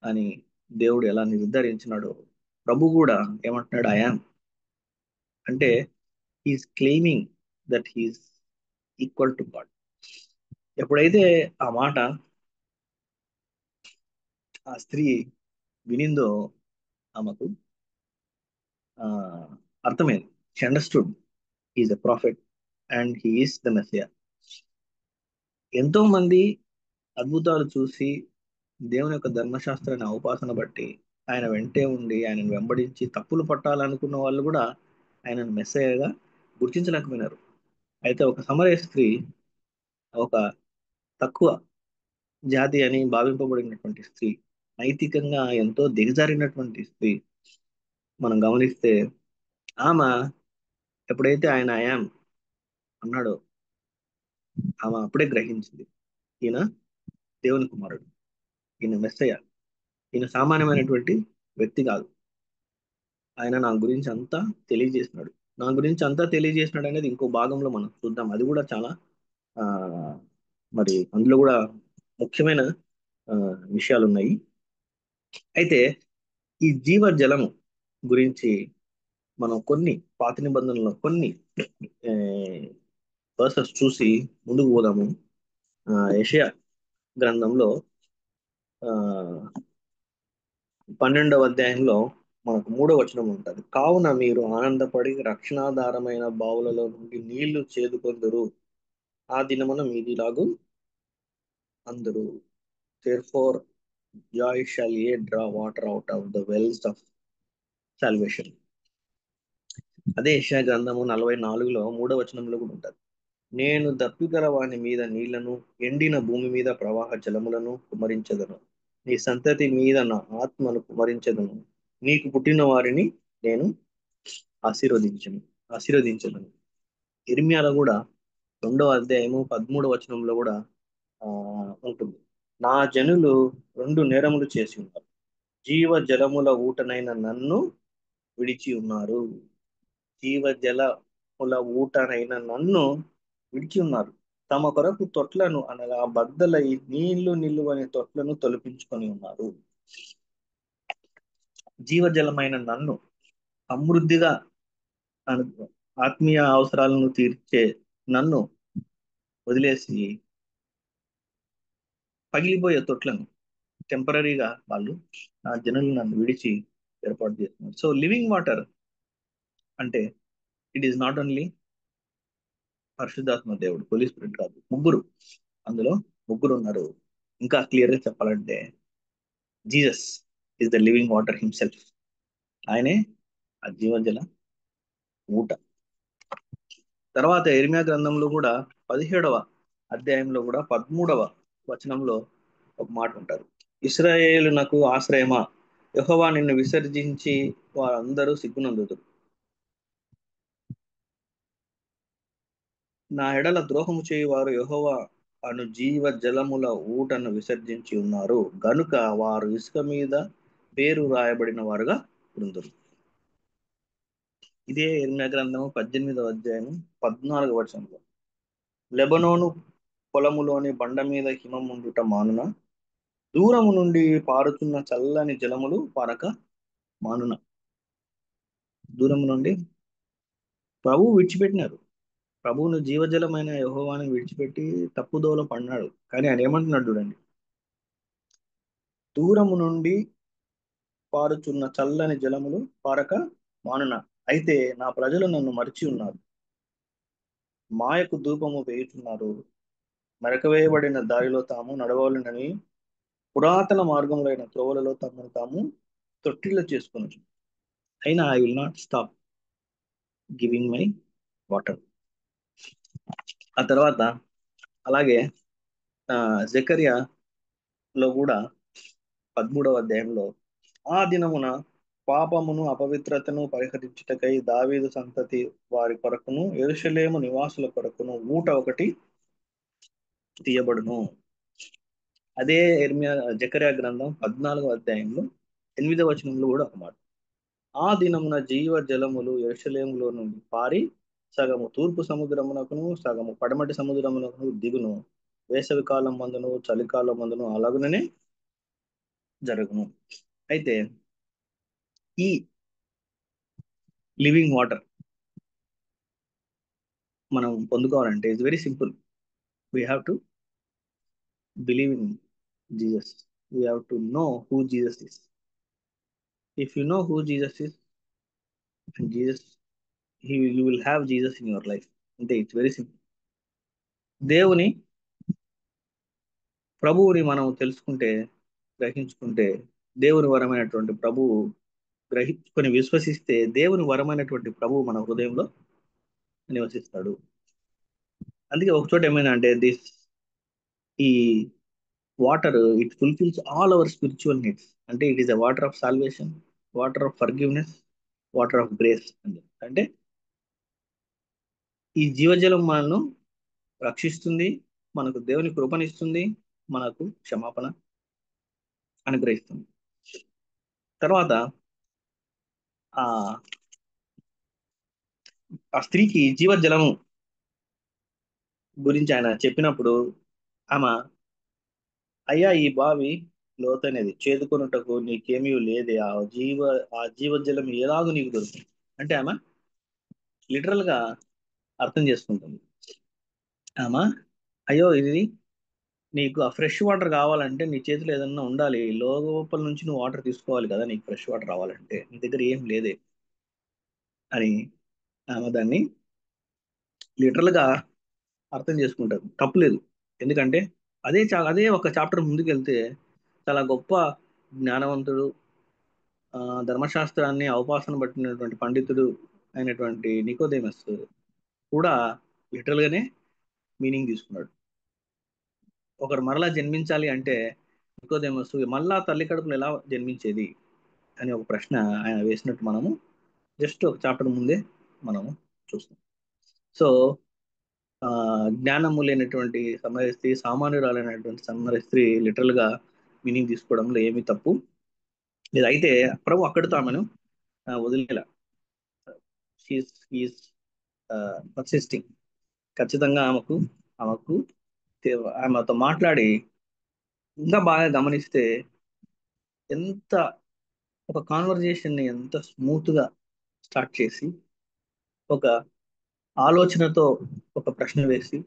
అని దేవుడు ఎలా నిర్ధారించినాడో, ప్రభు కూడా ఏమంటున్నాడు ఐ యామ్. అంటే he is claiming that he is equal to God. ఎప్పుడైతే ఆ మాట ఆ స్త్రీ వినిందో ఆమెకు ఆ, అర్థమైంది. She understood he is a prophet and he is the Messiah. ఎంతో మంది అద్భుతాలు చూసి దేవుని యొక్క ధర్మశాస్త్రాన్ని ఉపాసన బట్టి ఆయన వెంటే ఉండి ఆయనను వెంబడించి తప్పులు పట్టాలనుకున్న వాళ్ళు కూడా ఆయనను మెస్సయ్యగా గుర్తించలేకపోయినారు. అయితే ఒక సమరయ స్త్రీ, ఒక తక్కువ జాతి అని భావింపబడినటువంటి స్త్రీ, నైతికంగా ఎంతో దిగజారినటువంటి స్త్రీ మనం గమనిస్తే, ఆమె ఎప్పుడైతే ఆయన ఐయామ్ అన్నాడో ఆమె అప్పుడే గ్రహించింది, ఈయన దేవుని కుమారుడు, ఈయన మెస్సయ్య, ఈయన సామాన్యమైనటువంటి వ్యక్తి కాదు. ఆయన నా గురించి అంతా తెలియజేసినాడు. నా గురించి అంతా తెలియజేసినాడు అనేది ఇంకో భాగంలో మనం చూద్దాం. అది కూడా చాలా ఆ మరి అందులో కూడా ముఖ్యమైన ఆ, విషయాలు ఉన్నాయి. అయితే ఈ జీవ జలము గురించి మనం కొన్ని పాత నిబంధనలో కొన్ని వర్సెస్ చూసి ముందుకు పోదాము. యెషయా గ్రంథంలో ఆ 12వ అధ్యాయంలో మనకు 3వ వచనం ఉంటుంది. కావున మీరు ఆనందపడి రక్షణాధారమైన బావులలో నుండి నీళ్లు చేదుకొందురు, ఆ దినమున మీదిలాగు అందరూ. Therefore joy shall ye draw water out of the wells of salvation. అదే యెషయా గ్రంథము 44లో 3వ వచనంలో కూడా ఉంటుంది. నేను దప్పిగల వాని మీద నీళ్లను, ఎండిన భూమి మీద ప్రవాహ జలములను కుమరించదను. నీ సంతతి మీద నా ఆత్మను కుమరించదను. నీకు పుట్టిన వారిని నేను ఆశీర్వదించను ఆశీర్వదించదను. ఇర్మియాలో కూడా 2వ అధ్యాయము 13వ వచనంలో కూడా ఆ ఉంటుంది. నా జనులు 2 నేరములు చేసి ఉన్నారు. జీవ జలముల ఊటనైన నన్ను విడిచి ఉన్నారు. జీవ జలముల ఊటనైన నన్ను విడిచి ఉన్నారు. తమ కొరకు తొట్లను అనగా బద్దలై నీళ్లు నిలువని తొట్లను తొలిపించుకొని ఉన్నారు. జీవజలమైన నన్ను సమృద్ధిగా ఆత్మీయ అవసరాలను తీర్చే నన్ను వదిలేసి పగిలిపోయే తొట్లను టెంపరీగా వాళ్ళు ఆ జనులు నన్ను విడిచి ఏర్పాటు చేస్తున్నారు. సో లివింగ్ వాటర్ అంటే ఇట్ ఈస్ నాట్ ఓన్లీ పరిశుద్ధాత్మ దేవుడు, హోలీ స్పిరిట్ కాదు, ముగ్గురు. అందులో ముగ్గురు ఉన్నారు. ఇంకా క్లియర్ గా చెప్పాలంటే Jesus is the living water himself. ఆయనే ఆ జీవజల ఊట. తర్వాత ఇర్మియా గ్రంథంలో కూడా 17వ అధ్యాయంలో కూడా 13వ వచనంలో ఒక మాట ఉంటారు. ఇశ్రాయేలునకు ఆశ్రయమా, యెహోవా నిన్ను విసర్జించి వారందరూ సిగ్గునందుదురు. నా ఎడల ద్రోహము చేయువారు యెహోవా అను జీవ జలముల ఊటను విసర్జించి ఉన్నారు గనుక వారు ఇసుక మీద పేరు రాయబడిన వారుగా ఉందరు. ఇదే ఇర్మియా గ్రంథము 18వ అధ్యాయం 14వ వచనంలో, లెబనోను పొలములోని బండ మీద హిమం ఉండుట మానున, దూరము నుండి పారుతున్న చల్లని జలములు పారక మానున. దూరము నుండి ప్రభువు విడిచిపెట్టినారు. ప్రభువును జీవజలమైన యెహోవాను విడిచిపెట్టి తప్పుదోవ పడినాడు. కానీ ఆయన ఏమంటున్నాడు చూడండి, దూరము నుండి పారుచున్న చల్లని జలములు పారక మానున. అయితే నా ప్రజలు నన్ను మరిచి ఉన్నారు, మాయకు ధూపము వేయుచున్నారు, మెరకవేయబడిన దారిలో తాము నడవలనని పురాతన మార్గములైన త్రోవలలో తమను తాము తొట్టిల్ల చేసుకుని, అయినా I will not stop giving my water. ఆ తర్వాత అలాగే జకర్యాలో కూడా 13వ అధ్యాయంలో, ఆ దినమున పాపమును అపవిత్రతను పరిహరించుటకై దావీదు సంతతి వారి కొరకును యెరూషలేము నివాసుల కొరకును ఊట ఒకటి తీయబడును. అదే జకర్యా గ్రంథం 14వ అధ్యాయంలో 8వ వచనంలో కూడా ఒక మాట, ఆ దినమున జీవ జలములు యెరూషలేములో నుండి పారి సగము తూర్పు సముద్రమునకును సగము పడమటి సముద్రమునకును దిగును. వేసవి కాలం మందును చలికాలం మందును అలాగుననే జరుగును. అయితే ఈ లివింగ్ వాటర్ మనం పొందుకోవాలంటే it's very simple. We have to believe in Jesus. We have to know who Jesus is. If you know who Jesus is, Jesus you will have Jesus in your life. అంటే ఇట్స్ వెరీ సింపుల్. దేవుని ప్రభువుని మనం తెలుసుకుంటే, గ్రహించుకుంటే, దేవుని వరమైనటువంటి ప్రభువు గ్రహించుకొని విశ్వసిస్తే దేవుని వరమైనటువంటి ప్రభువు మన హృదయంలో నివసిస్తాడు. అందుకే ఒక చోట ఏమైనా అంటే ఈ water it fulfils all our spiritual needs. అంటే it is a water of salvation, water of forgiveness, water of grace. అంటే ఈ జీవజలం మనను రక్షిస్తుంది, మనకు దేవుని కృపనిస్తుంది, మనకు క్షమాపణ అనుగ్రహిస్తుంది. తర్వాత ఆ ఆ స్త్రీకి జీవజలము గురించి ఆయన చెప్పినప్పుడు ఆమె, అయ్యా ఈ బావి లోతైనది, చేదుకొనుటకు నీకేమీ లేదే, ఆ జీవజలం ఎలాగూ నీకు దొరుకుతుంది అంటే ఆమె లిటరల్ గా అర్థం చేసుకుంటుంది. ఆమె, అయ్యో ఇది నీకు ఆ ఫ్రెష్ వాటర్ కావాలంటే నీ చేతిలో ఏదన్నా ఉండాలి, లోపల నుంచి నువ్వు వాటర్ తీసుకోవాలి కదా, నీకు ఫ్రెష్ వాటర్ రావాలంటే నీ దగ్గర ఏం లేదే అని ఆమె దాన్ని లిటరల్ గా అర్థం చేసుకుంటారు. తప్పులేదు. ఎందుకంటే అదే ఒక చాప్టర్ ముందుకు వెళ్తే చాలా గొప్ప జ్ఞానవంతుడు, ఆ, ధర్మశాస్త్రాన్ని అవపాసన పట్టినటువంటి పండితుడు అయినటువంటి నికోదేమస్ కూడా లిటరల్ గానే మీనింగ్ తీసుకున్నాడు. ఒకరు మరలా జన్మించాలి అంటే నికోదేమస్ మళ్ళా తల్లి కడుపులో ఎలా జన్మించేది అని ఒక ప్రశ్న ఆయన వేసినట్టు మనము జస్ట్ ఒక చాప్టర్ ముందే మనము చూస్తాం. సో ఆ జ్ఞానము లేనటువంటి సమర స్త్రీ, సామాన్యురాలైనటువంటి సమర స్త్రీ లిటరల్ గా మీనింగ్ తీసుకోవడంలో ఏమీ తప్పు లేదు. అయితే ప్రభు అక్కడితో ఆమెను వదిలేలా. She is persisting. ఖచ్చితంగా ఆమెకు ఆమెతో మాట్లాడి ఇంకా బాగా గమనిస్తే ఎంత ఒక కాన్వర్జేషన్ ని ఎంత స్మూత్ గా స్టార్ట్ చేసి, ఒక ఆలోచనతో ఒక ప్రశ్న వేసి,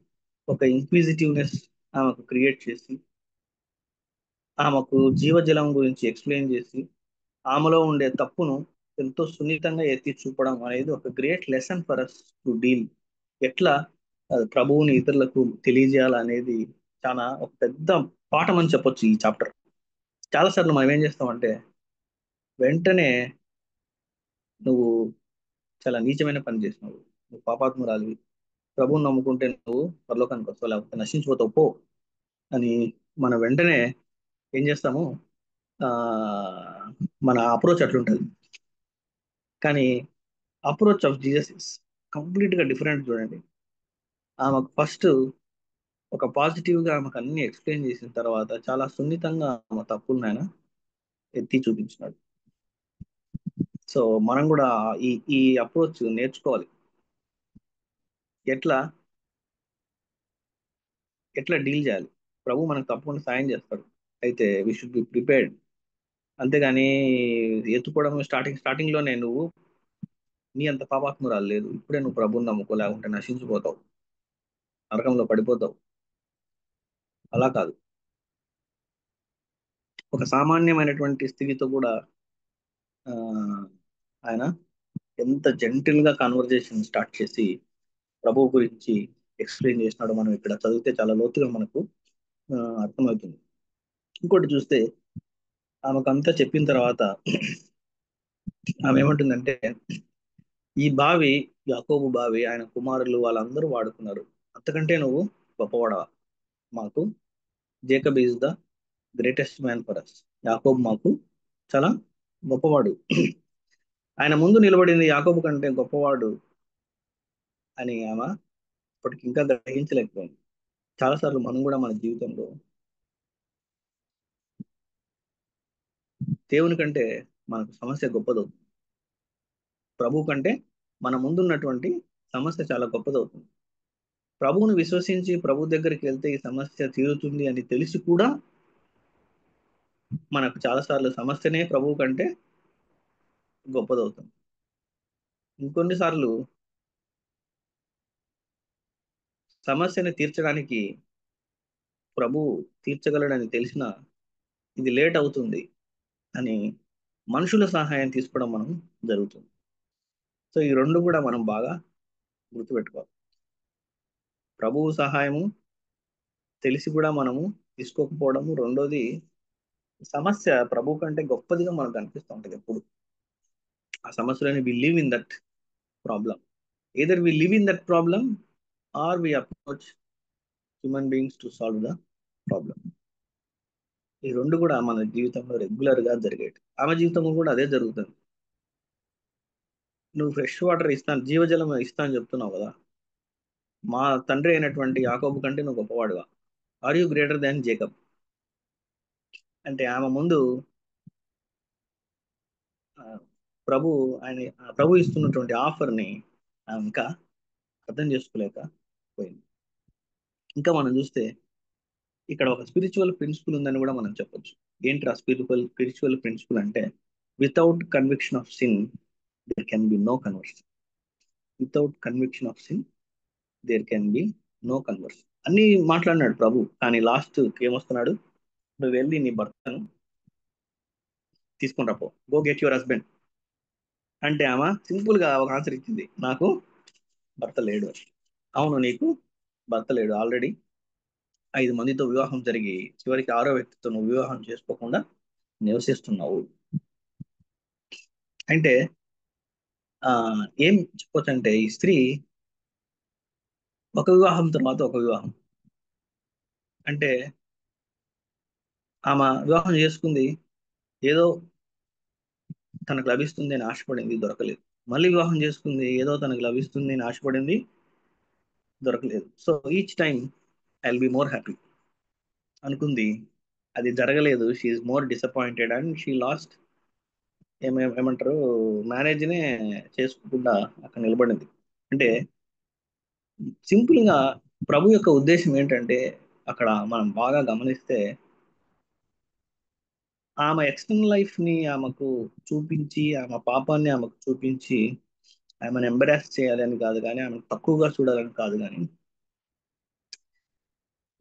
ఒక ఇంక్విజిటివ్నెస్ ఆమెకు క్రియేట్ చేసి, ఆమెకు జీవజలం గురించి ఎక్స్ప్లెయిన్ చేసి, ఆమెలో ఉండే తప్పును ఎంతో సున్నితంగా ఎత్తి చూపడం అనేది ఒక great lesson for us to deal. ఎట్లా ప్రభువుని ఇతరులకు తెలియజేయాలనేది చాలా ఒక పెద్ద పాఠం అని చెప్పొచ్చు ఈ చాప్టర్. చాలాసార్లు మనం ఏం చేస్తామంటే వెంటనే నువ్వు చాలా నీచమైన పని చేసినావు, నువ్వు పాపాత్మురాలివి, ప్రభువుని నమ్ముకుంటే నువ్వు పరలోకానికి వస్తావు, లేకపోతే నశించిపోతావు పో అని మనం వెంటనే ఏం చేస్తాము, ఆ మన అప్రోచ్ అట్లుంటది. కానీ approach of Jesus is complete గా డిఫరెంట్. చూడండి, ఆమెకు ఫస్ట్ ఒక పాజిటివ్ గా ఆమెకు అన్ని ఎక్స్ప్లెయిన్ చేసిన తర్వాత చాలా సున్నితంగా ఆమె తప్పులను ఆయన ఎత్తి చూపించినాడు. సో మనం కూడా ఈ ఈ అప్రోచ్ నేర్చుకోవాలి. ఎట్లా ఎట్లా డీల్ చేయాలి. ప్రభు మనకు తప్పకుండా సాయం చేస్తాడు. అయితే వి షుడ్ బి ప్రిపేర్డ్. అంతేగాని ఎత్తుకోవడం స్టార్టింగ్ లోనే నువ్వు నీ అంత పాపాత్మురాలు లేదు, ఇప్పుడే నువ్వు ప్రభుని నమ్ముకో, లేకుంటే నశించిపోతావు, నరకంలో పడిపోతావు. అలా కాదు. ఒక సామాన్యమైనటువంటి స్థితితో కూడా ఆ, ఆయన ఎంత జెంటిల్ గా కాన్వర్జేషన్ స్టార్ట్ చేసి ప్రభు గురించి ఎక్స్ప్లెయిన్ చేసినాడు. మనం ఇక్కడ చదివితే చాలా లోతుగా మనకు ఆ, అర్థమవుతుంది. ఇంకోటి చూస్తే ఆమెకంతా చెప్పిన తర్వాత ఆమె ఏమంటుందంటే, ఈ బావి, యాకోబు బావి, ఆయన కుమారులు వాళ్ళందరూ వాడుకున్నారు, అంతకంటే నువ్వు గొప్పవాడవా? మాకు Jacob is the greatest man for us. యాకోబు మాకు చాలా గొప్పవాడు, ఆయన ముందు నిలబడింది యాకోబు కంటే గొప్పవాడు అని ఆమె ఇప్పటికి ఇంకా గ్రహించలేకపోయింది. చాలాసార్లు మనం కూడా మన జీవితంలో దేవుని కంటే మనకు సమస్య గొప్పదవుతుంది, ప్రభు కంటే మన ముందున్నటువంటి సమస్య చాలా గొప్పదవుతుంది. ప్రభువును విశ్వసించి ప్రభు దగ్గరికి వెళ్తే ఈ సమస్య తీరుతుంది అని తెలిసి కూడా మనకు చాలాసార్లు సమస్యనే ప్రభువు కంటే గొప్పదవుతుంది. ఇంకొన్నిసార్లు సమస్యని తీర్చడానికి ప్రభు తీర్చగలడని తెలిసిన ఇది లేట్ అవుతుంది అని మనుషుల సహాయం తీసుకోవడం మనం జరుగుతుంది. సో ఈ రెండు కూడా మనం బాగా గుర్తుపెట్టుకోవాలి. ప్రభువు సహాయము తెలిసి కూడా మనము తీసుకోకపోవడము, రెండోది సమస్య ప్రభు కంటే గొప్పదిగా మనకు అనిపిస్తూ ఉంటుంది ఎప్పుడు. ఆ సమస్యలని we live in that problem. Either we live in that problem or we approach human beings to solve the problem. ఈ రెండు కూడా మన జీవితంలో రెగ్యులర్ గా జరిగేది. ఆమె జీవితంలో కూడా అదే జరుగుతుంది. నువ్వు ఫ్రెష్ వాటర్ ఇస్తాను, జీవజలం ఇస్తాను చెప్తున్నావు కదా, మా తండ్రి అయినటువంటి యాకోబు కంటే నువ్వు గొప్పవాడుగా, are you greater than Jacob అంటే ఆమె ముందు ప్రభు ఆయన ప్రభు ఇస్తున్నటువంటి ఆఫర్ని ఇంకా అర్థం చేసుకోలేక పోయింది. ఇంకా మనం చూస్తే ఇక్కడ ఒక స్పిరిచువల్ ప్రిన్సిపల్ ఉందని కూడా మనం చెప్పొచ్చు. ఏంటి ఆ స్పిరిచువల్ ప్రిన్సిపల్ అంటే, without conviction of sin there can be no conversion. Without conviction of sin there can be no conversion అన్ని మాట్లాడినాడు ప్రభు. కానీ లాస్ట్ ఏమొస్తున్నాడు, నువ్వు వెళ్ళి నీ భర్తను తీసుకుని రాపో, గో గెట్ యువర్ హస్బెండ్ అంటే ఆమె సింపుల్ గా ఒక ఆన్సర్ ఇచ్చింది, నాకు భర్త లేడు. అవును, నీకు భర్త లేడు. ఆల్రెడీ 5 మందితో వివాహం జరిగి చివరికి 6వ వ్యక్తితో నువ్వు వివాహం చేసుకోకుండా నివసిస్తున్నావు. అంటే ఆ ఏం చెప్పొచ్చు అంటే, ఈ స్త్రీ ఒక వివాహం తర్వాత ఒక వివాహం, అంటే ఆమె వివాహం చేసుకుంది, ఏదో తనకు లభిస్తుంది అని ఆశపడింది, దొరకలేదు. మళ్ళీ వివాహం చేసుకుంది, ఏదో తనకు లభిస్తుంది అని ఆశపడింది, దొరకలేదు. So each time I will be more happy అనుకుంది, అది జరగలేదు. She is more disappointed and she lost ఏమంటారు, మ్యారేజ్నే చేసుకోకుండా అక్కడ నిలబడింది. అంటే సింపుల్ గా ప్రభు యొక్క ఉద్దేశం ఏంటంటే, అక్కడ మనం బాగా గమనిస్తే ఆమె ఎక్స్టర్నల్ లైఫ్ ని ఆమెకు చూపించి, ఆమె పాపాన్ని ఆమెకు చూపించి ఆమెను ఎంబరాస్ చేయాలని కాదు, కానీ ఆమెను తక్కువగా చూడాలని కాదు, కానీ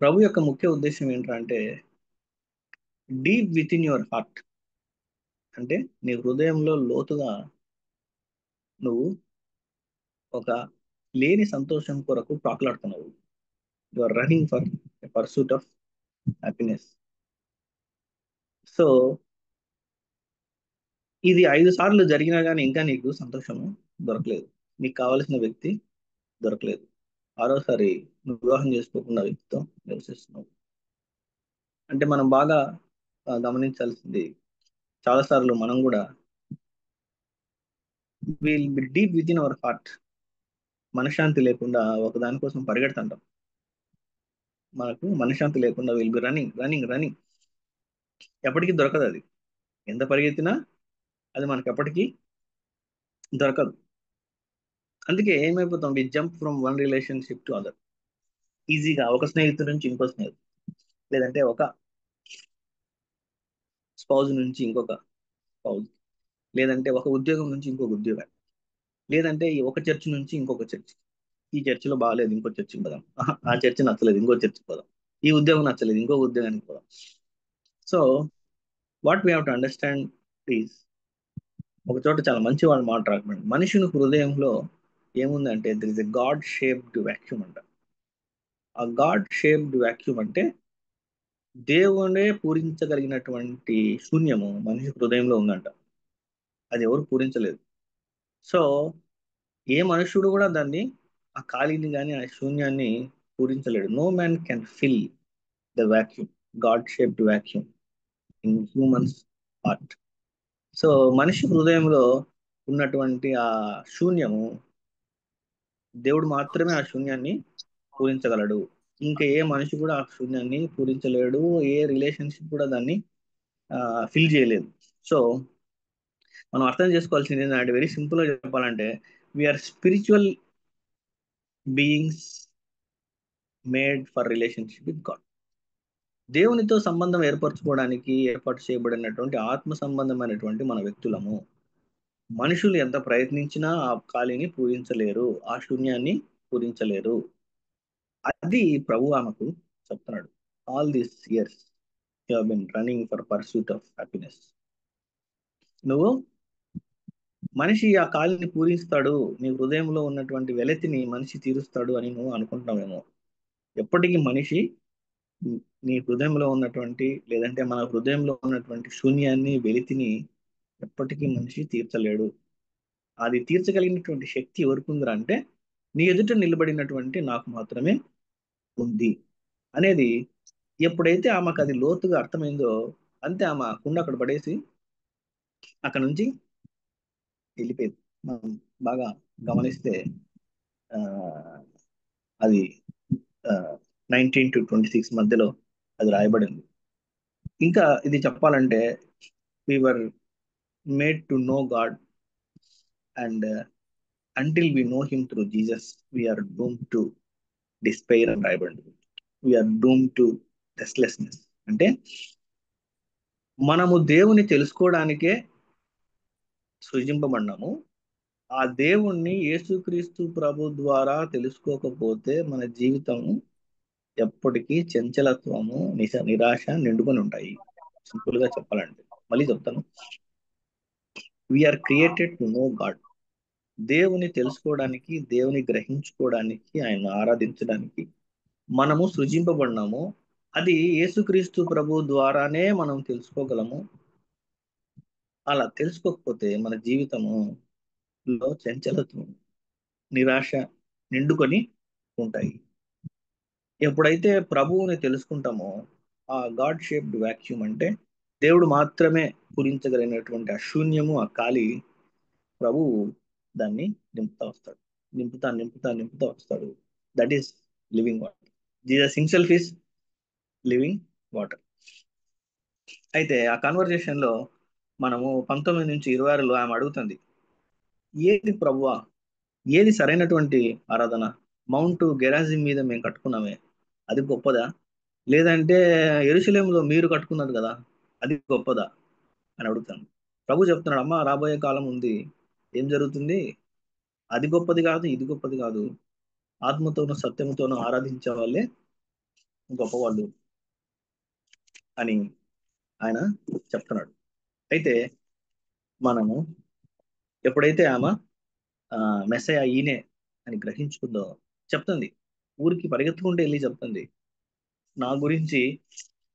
ప్రభు యొక్క ముఖ్య ఉద్దేశం ఏంటంటే, deep within your heart, అంటే నీ హృదయంలో లోతుగా నువ్వు ఒక లేని సంతోషం కొరకు ప్రాకులాడుతున్నావు. You are running for pursuit of happiness. So ఇది 5 సార్లు జరిగినా కానీ ఇంకా నీకు సంతోషము దొరకలేదు, నీకు కావలసిన వ్యక్తి దొరకలేదు. 6వసారి నువ్వు వివాహం చేసుకోకుండా వ్యక్తితో నివసిస్తున్నావు. అంటే మనం బాగా గమనించాల్సింది, చాలా సార్లు మనం కూడా will be deep with in our heart, మనశ్శాంతి లేకుండా ఒక దానికోసం పరిగెడుతుంటాం. మనకు మనశ్శాంతి లేకుండా will be running running running, ఎప్పటికీ దొరకదు. అది ఎంత పరిగెత్తినా అది మనకు ఎప్పటికీ దొరకదు. అందుకే ఏమైపోతాం, we jump from one relationship to other. ఈజీగా ఒక స్నేహితుడి నుంచి ఇంకో స్నేహితుడు, లేదంటే ఒక స్పౌజ్ నుంచి ఇంకొక స్పౌజ్, లేదంటే ఒక ఉద్యోగం నుంచి ఇంకొక ఉద్యోగం, లేదంటే ఈ ఒక చర్చ్ నుంచి ఇంకొక చర్చ్. ఈ చర్చిలో బాగాలేదు, ఇంకో చర్చికి పోదాం. ఆ చర్చ్ నచ్చలేదు, ఇంకో చర్చికి పోదాం. ఈ ఉద్యోగం నచ్చలేదు, ఇంకో ఉద్యోగానికి పోదాం. So what we have to understand is, ఒక చోట చాలా మంచి వాళ్ళు మాట్లాడమండి, మనుషుని హృదయంలో ఏముందంటే there is a God shaped vacuum అంట. ఆ గాడ్ షేప్డ్ వాక్యూమ్ అంటే దేవుడే పూరించగలిగినటువంటి శూన్యము మనిషి హృదయంలో ఉందంట. అది ఎవరు పూరించలేదు. సో ఏ మనుషుడు కూడా దాన్ని, ఆ ఖాళీని కానీ ఆ శూన్యాన్ని పూరించలేడు. No man can fill the vacuum, God shaped vacuum in humans heart. So మనిషి హృదయంలో ఉన్నటువంటి ఆ శూన్యము, దేవుడు మాత్రమే ఆ శూన్యాన్ని పూరించగలడు. ఇంకా ఏ మనిషి కూడా ఆ శూన్యాన్ని పూరించలేడు, ఏ రిలేషన్షిప్ కూడా దాన్ని ఫిల్ చేయలేదు. సో మనం అర్థం చేసుకోవాల్సింది ఏంటంటే, వెరీ సింపుల్ గా చెప్పాలంటే, we are spiritual beings made for relationship with God. దేవునితో సంబంధం ఏర్పరచుకోవడానికి ఏర్పాటు చేయబడినటువంటి ఆత్మ సంబంధమైనటువంటి మన వ్యక్తులము. మనుషులు ఎంత ప్రయత్నించినా ఆ ఖాళీని పూరించలేరు, ఆ శూన్యాన్ని పూరించలేరు. అది ప్రభు ఆమెకు చెప్తున్నాడు. All these years you have been running for pursuit of happiness. నువ్వు, మనిషి ఆ ఖాళీని పూరిస్తాడు, నీ హృదయంలో ఉన్నటువంటి వెలతిని మనిషి తీరుస్తాడు అని నువ్వు అనుకుంటున్నావేమో. ఎప్పటికీ మనిషి నీ హృదయంలో ఉన్నటువంటి, లేదంటే మన హృదయంలో ఉన్నటువంటి శూన్యాన్ని, వెలితిని ఎప్పటికీ మనిషి తీర్చలేడు. అది తీర్చగలిగినటువంటి శక్తి ఎవరికి ఉందిరా అంటే, నీ ఎదుట నిలబడినటువంటి నాకు మాత్రమే ఉంది అనేది ఎప్పుడైతే ఆమెకు అది లోతుగా అర్థమైందో, అంతే ఆమె కుండ అక్కడ పడేసి అక్కడ నుంచి వెళ్ళిపోయింది. మనం బాగా గమనిస్తే ఆ, అది 19 to 26 మధ్యలో అది రాయబడింది. ఇంకా ఇది చెప్పాలంటే, we were made to know God And until we know him through Jesus, we are doomed to despair and రాయబడింది. We are doomed to restlessness. అంటే మనము దేవుని తెలుసుకోవడానికే సృజింపబడినాము. ఆ దేవుణ్ణి యేసుక్రీస్తు ప్రభు ద్వారా తెలుసుకోకపోతే మన జీవితం ఎప్పటికీ చంచలత్వము, నిరాశ నిండుకొని ఉంటాయి. సింపుల్ గా చెప్పాలంటే, మళ్ళీ చెప్తాను. We are created to know God. దేవుని తెలుసుకోవడానికి, దేవుని గ్రహించుకోవడానికి, ఆయన ఆరాధించడానికి మనము సృజింపబడినాము. అది యేసుక్రీస్తు ప్రభు ద్వారానే మనం తెలుసుకోగలము. అలా తెలుసుకోకపోతే మన జీవితంలో చంచలత్వం, నిరాశ నిండుకొని ఉంటాయి. ఎప్పుడైతే ప్రభువుని తెలుసుకుంటామో, ఆ గాడ్ షేప్డ్ వాక్యూమ్ అంటే దేవుడు మాత్రమే పూరించగలిగినటువంటి ఆ శూన్యము, ఆ ఖాళీ, ప్రభువు దాన్ని నింపుతా వస్తాడు. నింపుతా వస్తాడు. That is living water. Jesus himself is living water. అయితే ఆ కన్వర్జేషన్ లో మనము 19-26లో ఆమె అడుగుతుంది, ఏది ప్రభువా, ఏది సరైనటువంటి ఆరాధన? మౌంట్ గెరాజిం మీద మేము కట్టుకున్నామే, అది గొప్పదా? లేదంటే యెరూషలేములో మీరు కట్టుకున్నారు కదా, అది గొప్పదా అని అడుగుతాను. ప్రభు చెప్తున్నాడు, అమ్మ రాబోయే కాలం ఉంది, ఏం జరుగుతుంది? అది గొప్పది కాదు, ఇది గొప్పది కాదు. ఆత్మతోనూ సత్యముతోనూ ఆరాధించే వాళ్ళే గొప్పవాళ్ళు అని ఆయన చెప్తున్నాడు. అయితే మనము ఎప్పుడైతే ఆమె మెస్సయ్య ఈయనే అని గ్రహించుకుందో, చెప్తుంది, ఊరికి పరిగెత్తుకుంటూ వెళ్ళి చెప్తుంది. నా గురించి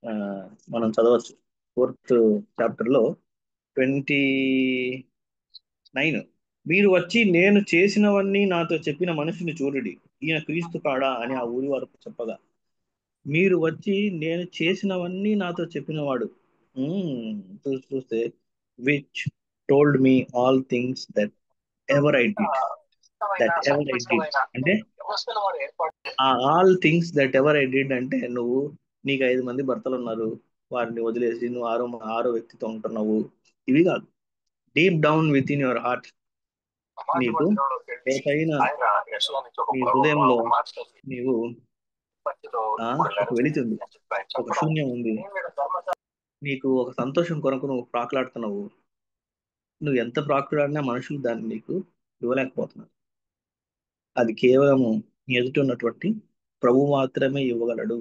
ఆ, మనం చదవచ్చు 4th చాప్టర్లో 29. మీరు వచ్చి నేను చేసినవన్నీ నాతో చెప్పిన మనుషుని చూడుడి, ఈయన క్రీస్తు కాడా అని ఆ ఊరి వారు చెప్పగా, మీరు వచ్చి నేను చేసినవన్నీ నాతో చెప్పినవాడు. చూస్తే which told me all things that ever I did. That ever I did అంటే ఆ all things that ever I did అంటే, నీకు 5 మంది భర్తలు ఉన్నారు, వారిని వదిలేసి నువ్వు ఆరో వ్యక్తితో ఉంటున్నావు, ఇవి కాదు. Deep down with in your heart, నీకు లోతైన నీ హృదయంలో నీవు ఒక వెలితుంది, ఒక శూన్యం ఉంది. నీకు ఒక సంతోషం కొరకు నువ్వు ప్రాకులాడుతున్నావు. నువ్వు ఎంత ప్రాకులాడినా మనుషులు దాన్ని నీకు ఇవ్వలేకపోతున్నారు. అది కేవలము నీ ఎదుట ఉన్నటువంటి ప్రభు మాత్రమే ఇవ్వగలడు.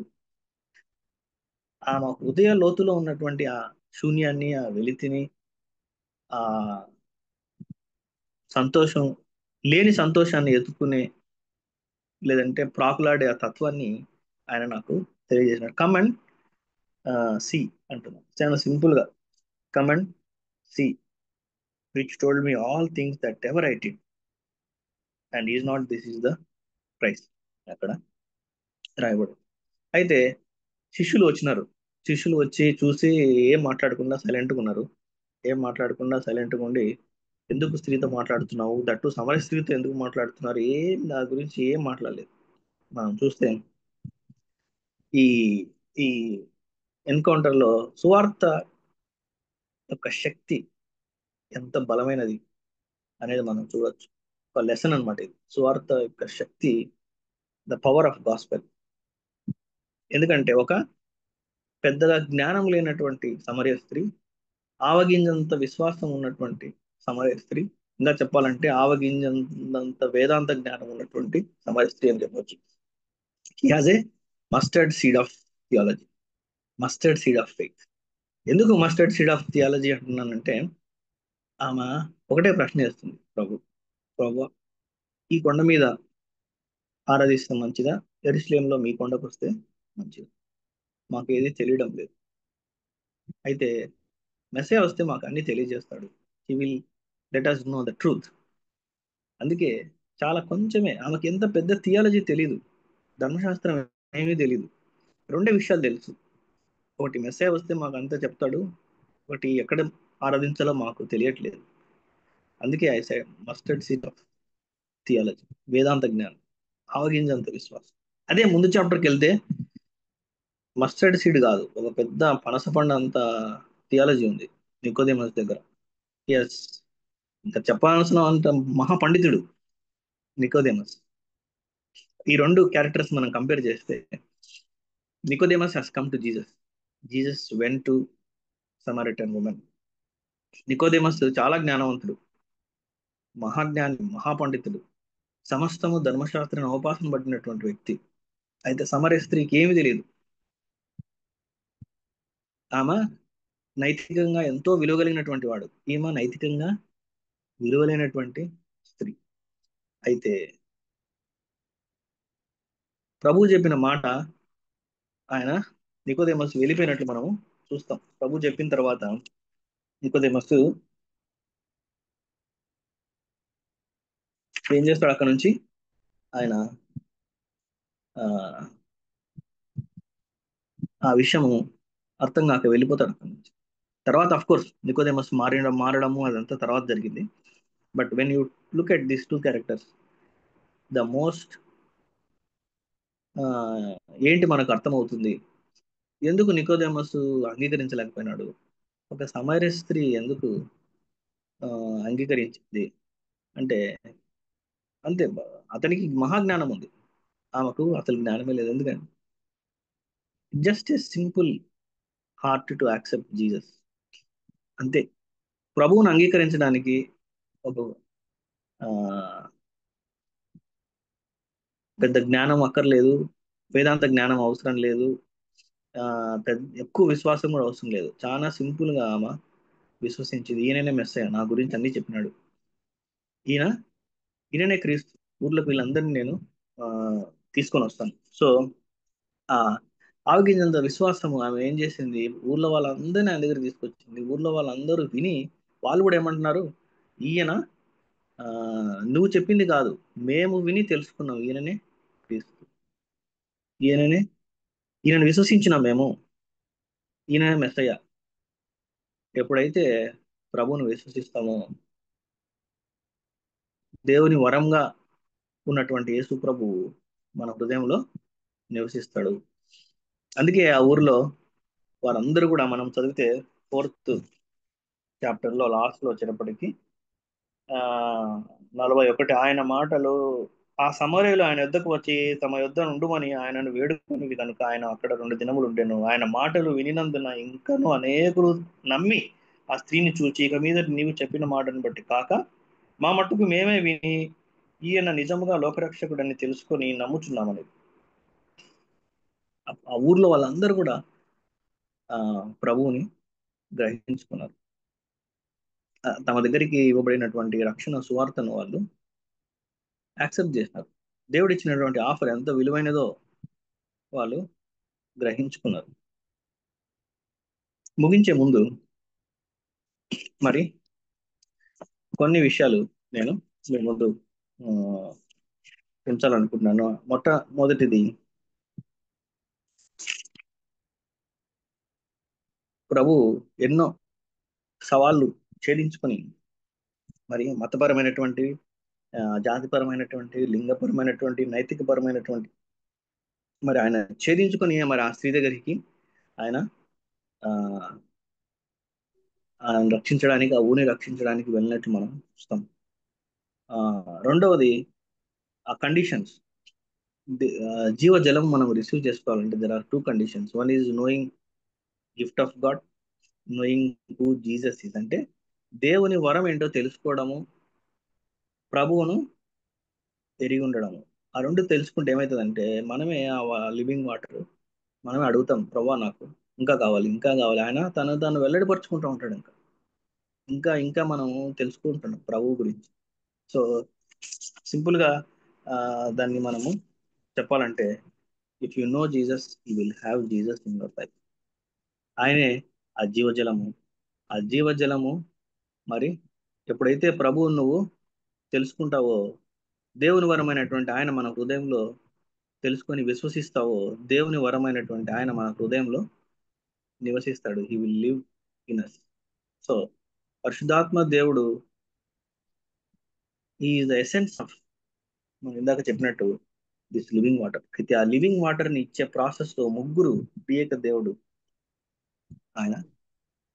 ఆమె హృదయ లోతులో ఉన్నటువంటి ఆ శూన్యాన్ని, ఆ వెలితిని, ఆ సంతోషం లేని సంతోషాన్ని ఎత్తుకునే, లేదంటే ప్రాకులాడే ఆ తత్వాన్ని ఆయన నాకు తెలియజేసినాడు. కమ్ అండ్ సి అంటున్నాను చాలా సింపుల్ గా. Come and see which told me all things that ever I did and is not this is the price అక్కడ రాయబడు. అయితే శిష్యులు వచ్చినారు. శిష్యులు వచ్చి చూసి ఏం మాట్లాడకుండా సైలెంట్గా ఉన్నారు. ఏం మాట్లాడకుండా సైలెంట్గా ఉండి, ఎందుకు స్త్రీతో మాట్లాడుతున్నావు, దట్టు సమర స్త్రీతో ఎందుకు మాట్లాడుతున్నారు, ఏం నా గురించి ఏం మాట్లాడలేదు. మనం చూస్తే ఈ ఈ ఎన్కౌంటర్ లో సువార్త యొక్క శక్తి ఎంత బలమైనది అనేది మనం చూడొచ్చు. ఒక లెసన్ అనమాట ఇది, సువార్త యొక్క శక్తి, ద పవర్ ఆఫ్ గాస్పెల్. ఎందుకంటే ఒక పెద్దగా జ్ఞానం లేనటువంటి సమరయ స్త్రీ, ఆవగింజంత విశ్వాసం ఉన్నటువంటి సమరయ స్త్రీ, ఇంకా చెప్పాలంటే ఆవగింజంత వేదాంత జ్ఞానం ఉన్నటువంటి సమరయ స్త్రీ అని చెప్పొచ్చు. He has A mustard seed of theology, mustard seed of faith. ఎందుకు మస్టర్డ్ సీడ్ ఆఫ్ థియాలజీ అంటున్నానంటే, ఆమె ఒకటే ప్రశ్న వేస్తుంది, ప్రభు ఈ కొండ మీద ఆరాధిస్తే మంచిదా, యెరూషలేములో మీ కొండకు వస్తే మంచిదా? మాకు ఏది తెలియడం లేదు. అయితే మెస్సయ్య వస్తే మాకు అన్ని తెలియజేస్తాడు. He will let us know the truth. అందుకే చాలా కొంచెమే, ఆమెకి ఎంత పెద్ద థియాలజీ తెలియదు, ధర్మశాస్త్రం ఏమీ తెలియదు. రెండే విషయాలు తెలుసు, ఒకటి మెస్సయ్య వస్తే మాకు అంతా చెప్తాడు, ఒకటి ఎక్కడ ఆరాధించాలో మాకు తెలియట్లేదు. అందుకే I said mustard seed of theology, వేదాంత జ్ఞానం, ఆవగింజంత విశ్వాసం. అదే ముందు చాప్టర్కి వెళ్తే మస్టర్డ్ సీడ్ కాదు, ఒక పెద్ద పనస పండు అంత థియాలజీ ఉంది నికోదేమస్ దగ్గర. ఎస్, ఇంకా చెప్పాల్సిన అంత మహాపండితుడు నికోదేమస్. ఈ రెండు క్యారెక్టర్స్ మనం కంపేర్ చేస్తే, Nicodemus has come to Jesus, Jesus went to Samaritan woman. Nicodemus చాలా జ్ఞానవంతుడు, మహాజ్ఞాని, మహాపండితుడు, సమస్తము ధర్మశాస్త్రాన్ని అవపాసన పడినటువంటి వ్యక్తి. అయితే సమరయ స్త్రీకి ఏమీ తెలియదు. ఆమె నైతికంగా ఎంతో విలువ కలిగినటువంటి వాడు, ఈమె నైతికంగా విలువలేనటువంటి స్త్రీ. అయితే ప్రభు చెప్పిన మాట, ఆయన నికోదేమస్ వెళ్ళిపోయినట్లు మనము చూస్తాం. ప్రభు చెప్పిన తర్వాత నికోదేమస్ ఏం చేస్తాడు? అక్కడ నుంచి ఆయన ఆ ఆ విషయము అర్థం కాక వెళ్ళిపోతాడు అక్కడి నుంచి. తర్వాత అఫ్ కోర్స్ నికోదేమస్ మారడము అదంతా తర్వాత జరిగింది. But when you look at these two characters, the most ఏంటి మనకు అర్థమవుతుంది, ఎందుకు నికోదేమస్ అంగీకరించలేకపోయినాడు, ఒక సమరయ స్త్రీ ఎందుకు ఆ, అంగీకరించింది అంటే, అంతే. అతనికి మహాజ్ఞానం ఉంది, ఆమెకు అసలు జ్ఞానమే లేదు. ఎందుకంటే just a simple heart to accept Jesus, అంతే. ప్రభువును అంగీకరించడానికి ఒక ఆ, పెద్ద జ్ఞానం అక్కర్లేదు, వేదాంత జ్ఞానం అవసరం లేదు, ఆ, ఎక్కువ విశ్వాసం కూడా అవసరం లేదు. చాలా సింపుల్ గా ఆమె విశ్వసించింది, ఈయననే మెస్సయ్య, నా గురించి అన్ని చెప్పినాడు, ఈయన ఈయననే క్రీస్తు, ఊర్లోకి వీళ్ళందరినీ నేను ఆ, తీసుకొని వస్తాను. సో ఆ ఆవగింజంత విశ్వాసము ఆమె ఏం చేసింది, ఊర్లో వాళ్ళందరినీ ఆయన దగ్గర తీసుకొచ్చింది. ఊర్లో వాళ్ళందరూ విని వాళ్ళు కూడా ఏమంటున్నారు, ఈయన ఆ, నువ్వు చెప్పింది కాదు, మేము విని తెలుసుకున్నాం, ఈయననే క్రీస్తు, ఈయననే, ఈయనను విశ్వసించినాం మేము, ఈయననే మెస్సయ్య. ఎప్పుడైతే ప్రభువును విశ్వసిస్తామో, దేవుని వరంగా ఉన్నటువంటి యేసు ప్రభువు మన హృదయంలో నివసిస్తాడు. అందుకే ఆ ఊర్లో వారందరూ కూడా, మనం చదివితే 4th చాప్టర్ లో లాస్ట్ లో వచ్చేటప్పటికి ఆ 41, ఆయన మాటలు, ఆ సమరయులు ఆయన యుద్ధకు వచ్చి తమ యుద్ధ ఉండుమని ఆయనను వేడుకొని కనుక ఆయన అక్కడ 2 దినములు ఉండెను. ఆయన మాటలు వినినందున ఇంకను అనేకులు నమ్మి ఆ స్త్రీని చూచి, ఇక మీద నీవు చెప్పిన మాటను బట్టి కాక మా మట్టుకు మేమే విని ఈయన నిజముగా లోకరక్షకుడని తెలుసుకొని నమ్ముచున్నామని. ఆ ఊర్లో వాళ్ళందరూ కూడా ఆ ప్రభువుని గ్రహించుకున్నారు. తమ దగ్గరికి ఇవ్వబడినటువంటి రక్షణ సువార్తను వాళ్ళు యాక్సెప్ట్ చేసినారు. దేవుడు ఇచ్చినటువంటి ఆఫర్ ఎంత విలువైనదో వాళ్ళు గ్రహించుకున్నారు. ముగించే ముందు మరి కొన్ని విషయాలు నేను మీ ముందు ఆ, ఉంచాలనుకుంటున్నాను. మొదటిది, ప్రభు ఎన్నో సవాళ్ళు ఛేదించుకొని, మరి మతపరమైనటువంటి, జాతిపరమైనటువంటి, లింగపరమైనటువంటి, నైతికపరమైనటువంటి, మరి ఆయన ఛేదించుకొని మరి ఆ స్త్రీ దగ్గరికి ఆయన ఆ, ఆయన రక్షించడానికి, ఆ ఊరిని రక్షించడానికి వెళ్ళినట్టు మనం చూస్తాం. ఆ, రెండవది, ఆ కండిషన్స్, జీవజలం మనం రిసీవ్ చేసుకోవాలంటే there are 2 conditions. One is knowing gift of God, knowing who Jesus is, అంటే దేవుని వరం ఏంటో తెలుసుకోవడము, ప్రభువును ఎరిగి ఉండడము. ఆ రెండు తెలుసుకుంటే ఏమవుతుందంటే, మనమే ఆ లివింగ్ వాటర్ మనమే అడుగుతాం, ప్రభా నాకు ఇంకా కావాలి, ఇంకా కావాలి. ఆయన తను వెల్లడిపరుచుకుంటూ ఉంటాడు. ఇంకా ఇంకా ఇంకా మనం తెలుసుకుంటున్నాం ప్రభువు గురించి. సో సింపుల్ గా దాన్ని మనము చెప్పాలంటే, if you know Jesus you will have Jesus in your life. ఆయనే ఆ జీవజలము. ఆ జీవజలము మరి ఎప్పుడైతే ప్రభువు నువ్వు తెలుసుకుంటావో, దేవుని వరమైనటువంటి ఆయన మన హృదయంలో తెలుసుకొని విశ్వసిస్తావో, దేవుని వరమైనటువంటి ఆయన మన హృదయంలో నివసిస్తాడు. He will live in us. So పరిశుద్ధాత్మ దేవుడు ఈ ద ఎసెన్స్ ఆఫ్, మనం ఇందాక చెప్పినట్టు, దిస్ లివింగ్ వాటర్. అయితే ఆ లివింగ్ వాటర్ ని ఇచ్చే ప్రాసెస్ లో ముగ్గురు ప్రియక దేవుడు ఆయన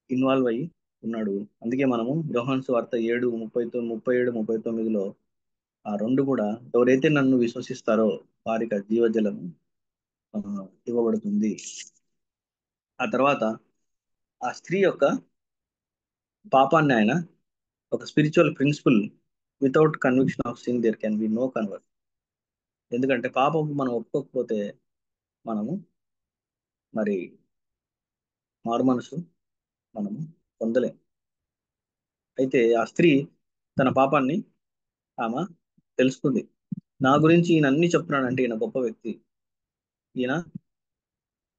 ఇన్వాల్వ్ అయ్యి ఉన్నాడు. అందుకే మనము యోహాను సువార్త 7:37-39లో ఆ రెండు కూడా, ఎవరైతే నన్ను విశ్వసిస్తారో వారికి ఆ జీవజలము ఆ, ఇవ్వబడుతుంది. ఆ తర్వాత ఆ స్త్రీ యొక్క పాపాన్ని ఆయన ఒక spiritual principle, without conviction of sin there can be no convert. ఎందుకంటే పాపం మనం ఒప్పుకోకపోతే మనము మరి మారు మనసు మనము పొందలేం. అయితే ఆ స్త్రీ తన పాపాన్ని ఆమె తెలుసుకుంది. నా గురించి ఈయన అన్ని చెప్తున్నాడంటే ఈయన గొప్ప వ్యక్తి, ఈయన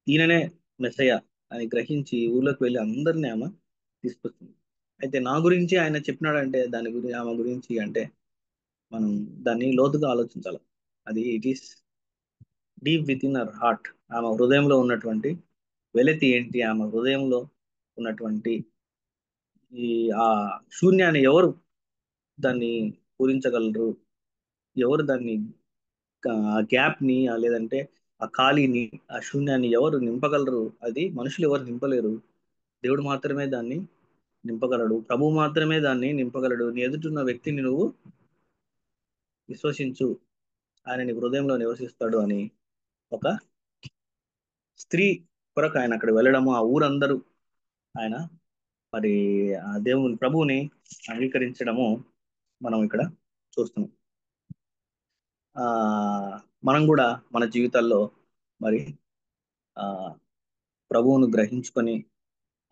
ఈయననే మెస్సయ్య అని గ్రహించి ఊర్లోకి వెళ్ళి అందరినీ ఆమె తీసుకొస్తుంది. అయితే నా గురించి ఆయన చెప్పినాడంటే దాని గురించి, ఆమె గురించి అంటే మనం దాన్ని లోతుగా ఆలోచించాలి. అది it is deep with in our heart. ఆమె హృదయంలో ఉన్నటువంటి వెలితి ఏంటి, ఆమె హృదయంలో ఉన్నటువంటి ఈ ఆ శూన్యాన్ని ఎవరు దాన్ని పూరించగలరు, ఎవరు దాన్ని ఆ గ్యాప్ ని లేదంటే ఆ ఖాళీని, ఆ శూన్యాన్ని ఎవరు నింపగలరు? అది మనుషులు ఎవరు నింపలేరు. దేవుడు మాత్రమే దాన్ని నింపగలడు. ప్రభు మాత్రమే దాన్ని నింపగలడు. నీ ఎదుటిన్న వ్యక్తిని నువ్వు విశ్వసించు, ఆయన నీ హృదయంలో నివసిస్తాడు అని ఒక స్త్రీ కొరకు ఆయన అక్కడ వెళ్ళడము, ఆ ఊరందరూ ఆయన మరి ఆ దేవుని ప్రభువుని అంగీకరించడము మనం ఇక్కడ చూస్తున్నాం. ఆ మనం కూడా మన జీవితాల్లో మరి ఆ ప్రభువును గ్రహించుకొని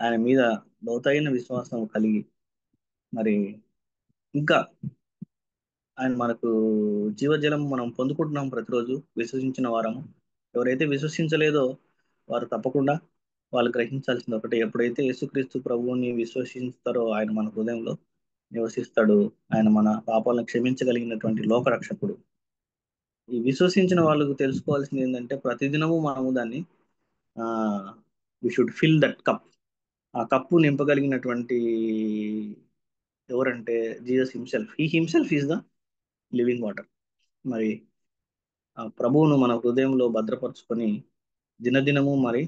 ఆయన మీద లోతైన విశ్వాసం కలిగి మరి ఇంకా ఆయన మనకు జీవజలం మనం పొందుకుంటున్నాం ప్రతిరోజు విశ్వసించిన వారము. ఎవరైతే విశ్వసించలేదో వారు తప్పకుండా వాళ్ళు గ్రహించాల్సింది ఒకటి, ఎప్పుడైతే యేసుక్రీస్తు ప్రభువుని విశ్వసిస్తారో ఆయన మన హృదయంలో నివసిస్తాడు. ఆయన మన పాపాలను క్షమించగలిగినటువంటి లోకరక్షకుడు. ఈ విశ్వసించిన వాళ్ళకు తెలుసుకోవాల్సింది ఏంటంటే ప్రతిదినము మనము దాన్ని ఆ we should fill that cup. ఆ కప్పు నింపగలిగినటువంటి ఎవరంటే Jesus himself. He himself is the living water. మరి ఆ ప్రభువును మన హృదయంలో భద్రపరుచుకొని దినదినము మరి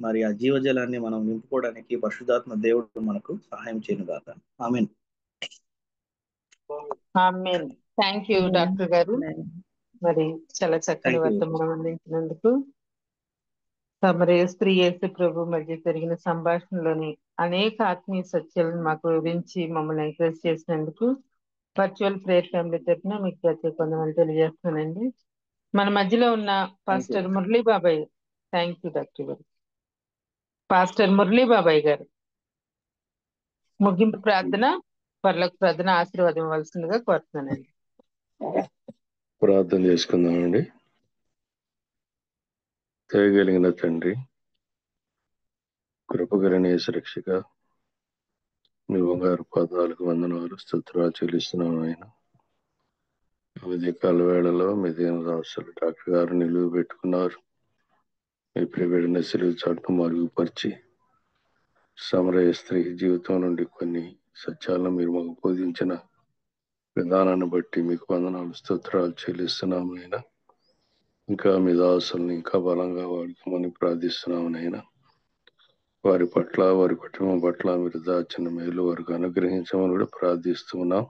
మరి ఆ జీవజలాన్ని మనం నింపుకోవడానికి పరిశుద్ధాత్మ దేవుడు మనకు సహాయం చేయను గాక. ఆమేన్. ఆమేన్. థ్యాంక్ యూ డాక్టర్ గారు, మరి చాలా చక్కని థ్యాంక్ యూ. వర్తమానం అందించినందుకు. మరి స్త్రీ యేసు ప్రభు మధ్య జరిగిన సంభాషణలోని అనేక ఆత్మీయ సత్యాలను మాకు వివరించి మమ్మల్ని ఎంకరేజ్ చేసినందుకు వర్చువల్ ప్రేయర్ ఫ్యామిలీ తరఫున మీకు ప్రత్యేక వందనాలు తెలియజేస్తున్నానండి. మన మధ్యలో ఉన్న పాస్టర్ మురళీ బాబాయ్. థ్యాంక్ యూ డాక్టర్ గారు. పాస్టర్ మురళీ బాబాయ్ గారు ముగింపు ప్రార్థన, పర్లోక ప్రార్థన ఆశీర్వాదం ఇవ్వాల్సిందిగా కోరుతున్నానండి. ప్రార్థన చేసుకుందామండి. దయగలిగిన తండ్రి, కృపగలిగిన యేసురక్షక, మీ బంగారు పాదాలకు వందనాలు స్తుతులు చెల్లిస్తున్నాం. ఆయన ఉదయకాల వేళలో మీ దేని రాష్ట్రాలు డాక్టర్ గారు నిలువ పెట్టుకున్నారు. మీ ప్రియబడిన సిలువ చాటును మరుగుపరిచి సమరయ స్త్రీ జీవితం నుండి కొన్ని సత్యాలను మీరు మాకు బోధించిన విధానాన్ని బట్టి మీకు వందనాలు స్తోత్రాలు చెల్లిస్తున్నాము. అయినా ఇంకా మీ దాసుల్ని ఇంకా బలంగా వాడుకోమని ప్రార్థిస్తున్నాము. అయినా వారి పట్ల, వారి కుటుంబం పట్ల మీరు దాచిన మేలు వారికి అనుగ్రహించమని కూడా ప్రార్థిస్తున్నాం.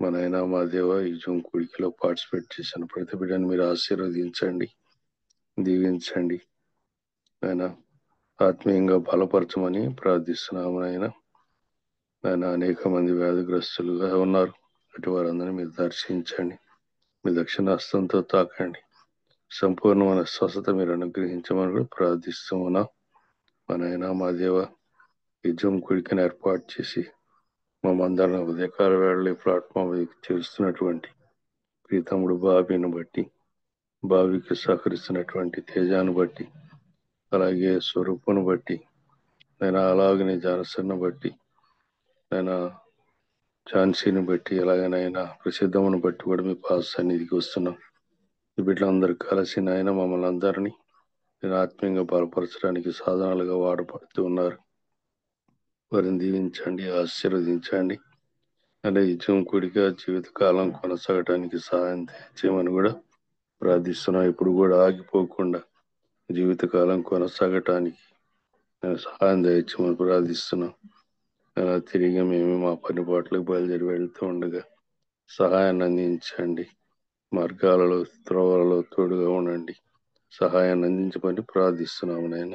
మనైనా మా దేవ, ఈ జూమ్ కూడికలో పార్టిసిపేట్ చేసిన ప్రతి బిడ్డను మీరు ఆశీర్వదించండి, దీవించండి. ఆయన ఆత్మీయంగా బలపరచమని ప్రార్థిస్తున్నాము. ఆయన అనేక మంది వ్యాధిగ్రస్తులుగా ఉన్నారు. అటు వారందరినీ మీరు దర్శించండి, మీ దక్షిణ హస్తంతో తాకండి, సంపూర్ణమైన స్వస్థత మీరు అనుగ్రహించమని కూడా ప్రార్థిస్తూ ఉన్నాం. మనైనా మా దేవ, ఈ జూమ్ కుడికిని ఏర్పాటు చేసి మమ్మందరిని ఉదయకాల వేళ ప్లాట్ఫామ్ చేస్తున్నటువంటి ప్రీతముడు బాబీని బట్టి, బావికి సహకరిస్తున్నటువంటి తేజాను బట్టి, అలాగే స్వరూపును బట్టి, నేను అలాగనే జానసన్ను బట్టి, నేను ఝాన్సీని బట్టి, అలాగనైనా ప్రసిద్ధమును బట్టి కూడా మీ పాద సన్నిధికి వస్తున్నాం. ఈ బిడ్డలందరూ కలిసి నాయన మమ్మల్ని అందరినీ నేను ఆత్మీయంగా బలపరచడానికి సాధనాలుగా వాడబడుతూ ఉన్నారు. వారిని దీవించండి, ఆశీర్వదించండి. అలా ఇచ్చం కూడిగా జీవితకాలం కొనసాగడానికి సహాయం చేయమని కూడా ప్రార్థిస్తున్నాం. ఇప్పుడు కూడా ఆగిపోకుండా జీవితకాలం కొనసాగటానికి నేను సహాయం దయచేయమని ప్రార్థిస్తున్నాం. అలా తిరిగి మేము మా పని పాటలకు బయలుదేరి వెళ్తూ ఉండగా సహాయాన్ని అందించండి. మార్గాలలో త్రోవలలో తోడుగా ఉండండి. సహాయాన్ని అందించమని ప్రార్థిస్తున్నాము నాయన.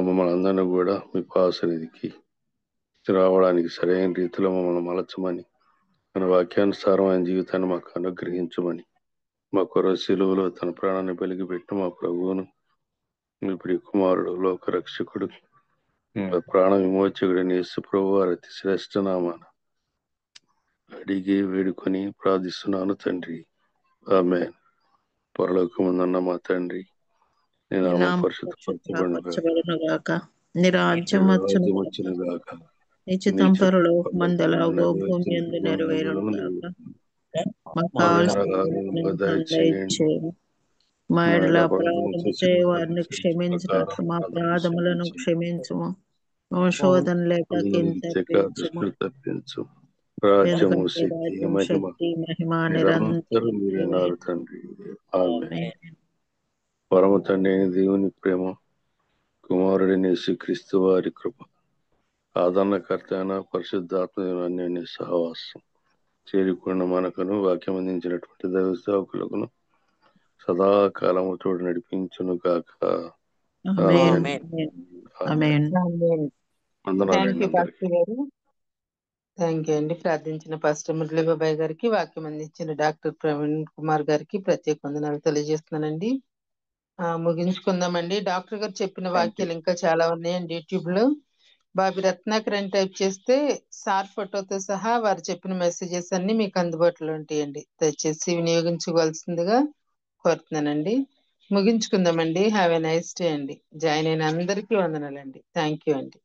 మమ్మల్ని అందరినీ కూడా మీ పాసనిధికి రావడానికి సరైన రీతిలో మమ్మల్ని మలచమని, మన వాక్యానుసారమైన జీవితాన్ని మాకు అనుగ్రహించమని, మా కొరకు శిలువలో తన ప్రాణాన్ని వెలిగిపెట్టిన మా ప్రభువును, మీ ప్రియ కుమారుడు, లోక రక్షకుడు, ప్రాణ విమోచకుడు యేసు ప్రభువు వారి అతి శ్రేష్ఠ నామాన అడిగి వేడుకొని ప్రార్థిస్తున్నాను తండ్రి, ఆమేన్. పరలోకమందున్న మా తండ్రి, నీ నామం పరిశుద్ధపరచబడును గాక, నీ రాజ్యం వచ్చును గాక, వచ్చిన గాక, నీ చిత్తం పరలోకమందులాగో భూమి యందు నెరవేరును గాక. మాకు కావలసిన దయచేయము. మా ఎడల అపరాధము చేయవారిని క్షమించినట్లు మా అపరాధములను క్షమించుము. శోధన లేక తప్పించు. రాజ్యము శక్తి శక్తి మహిమ నిరంతరం మీరేనారు తండ్రి, ఆమేన్. పరమ తండ్రి అయిన దేవుని ప్రేమ, కుమారుడైన యేసుక్రీస్తు వారి కృప, ఆదరణకర్త అయిన పరిశుద్ధాత్మ అన్యోన్య సహవాసం చేరుకున్న మనకును, వాక్యం అందించినటువంటి దైవ సేవకులకును సదాకాలము తోడు నడిపించును గాక. థ్యాంక్ యూ అండి. ప్రార్థించిన పాస్టర్ మురళీ బాబాయ్ గారికి, వాక్యం అందించిన డాక్టర్ ప్రవీణ్ కుమార్ గారికి ప్రత్యేక వందనాలు తెలియజేస్తున్నానండి. ముగించుకుందామండి. డాక్టర్ గారు చెప్పిన వాక్యాలు ఇంకా చాలా ఉన్నాయండి యూట్యూబ్ లో. బాబి రత్నాకర్ అని టైప్ చేస్తే సార్ ఫోటోతో సహా వారు చెప్పిన మెసేజెస్ అన్ని మీకు అందుబాటులో ఉంటాయండి. దయచేసి వినియోగించుకోవాల్సిందిగా కోరుతున్నానండి. ముగించుకుందామండి. హ్యావ్ ఎ నైస్ డే అండి. జాయిన్ అయిన అందరికీ వందనాలండి. థ్యాంక్ యూ అండి.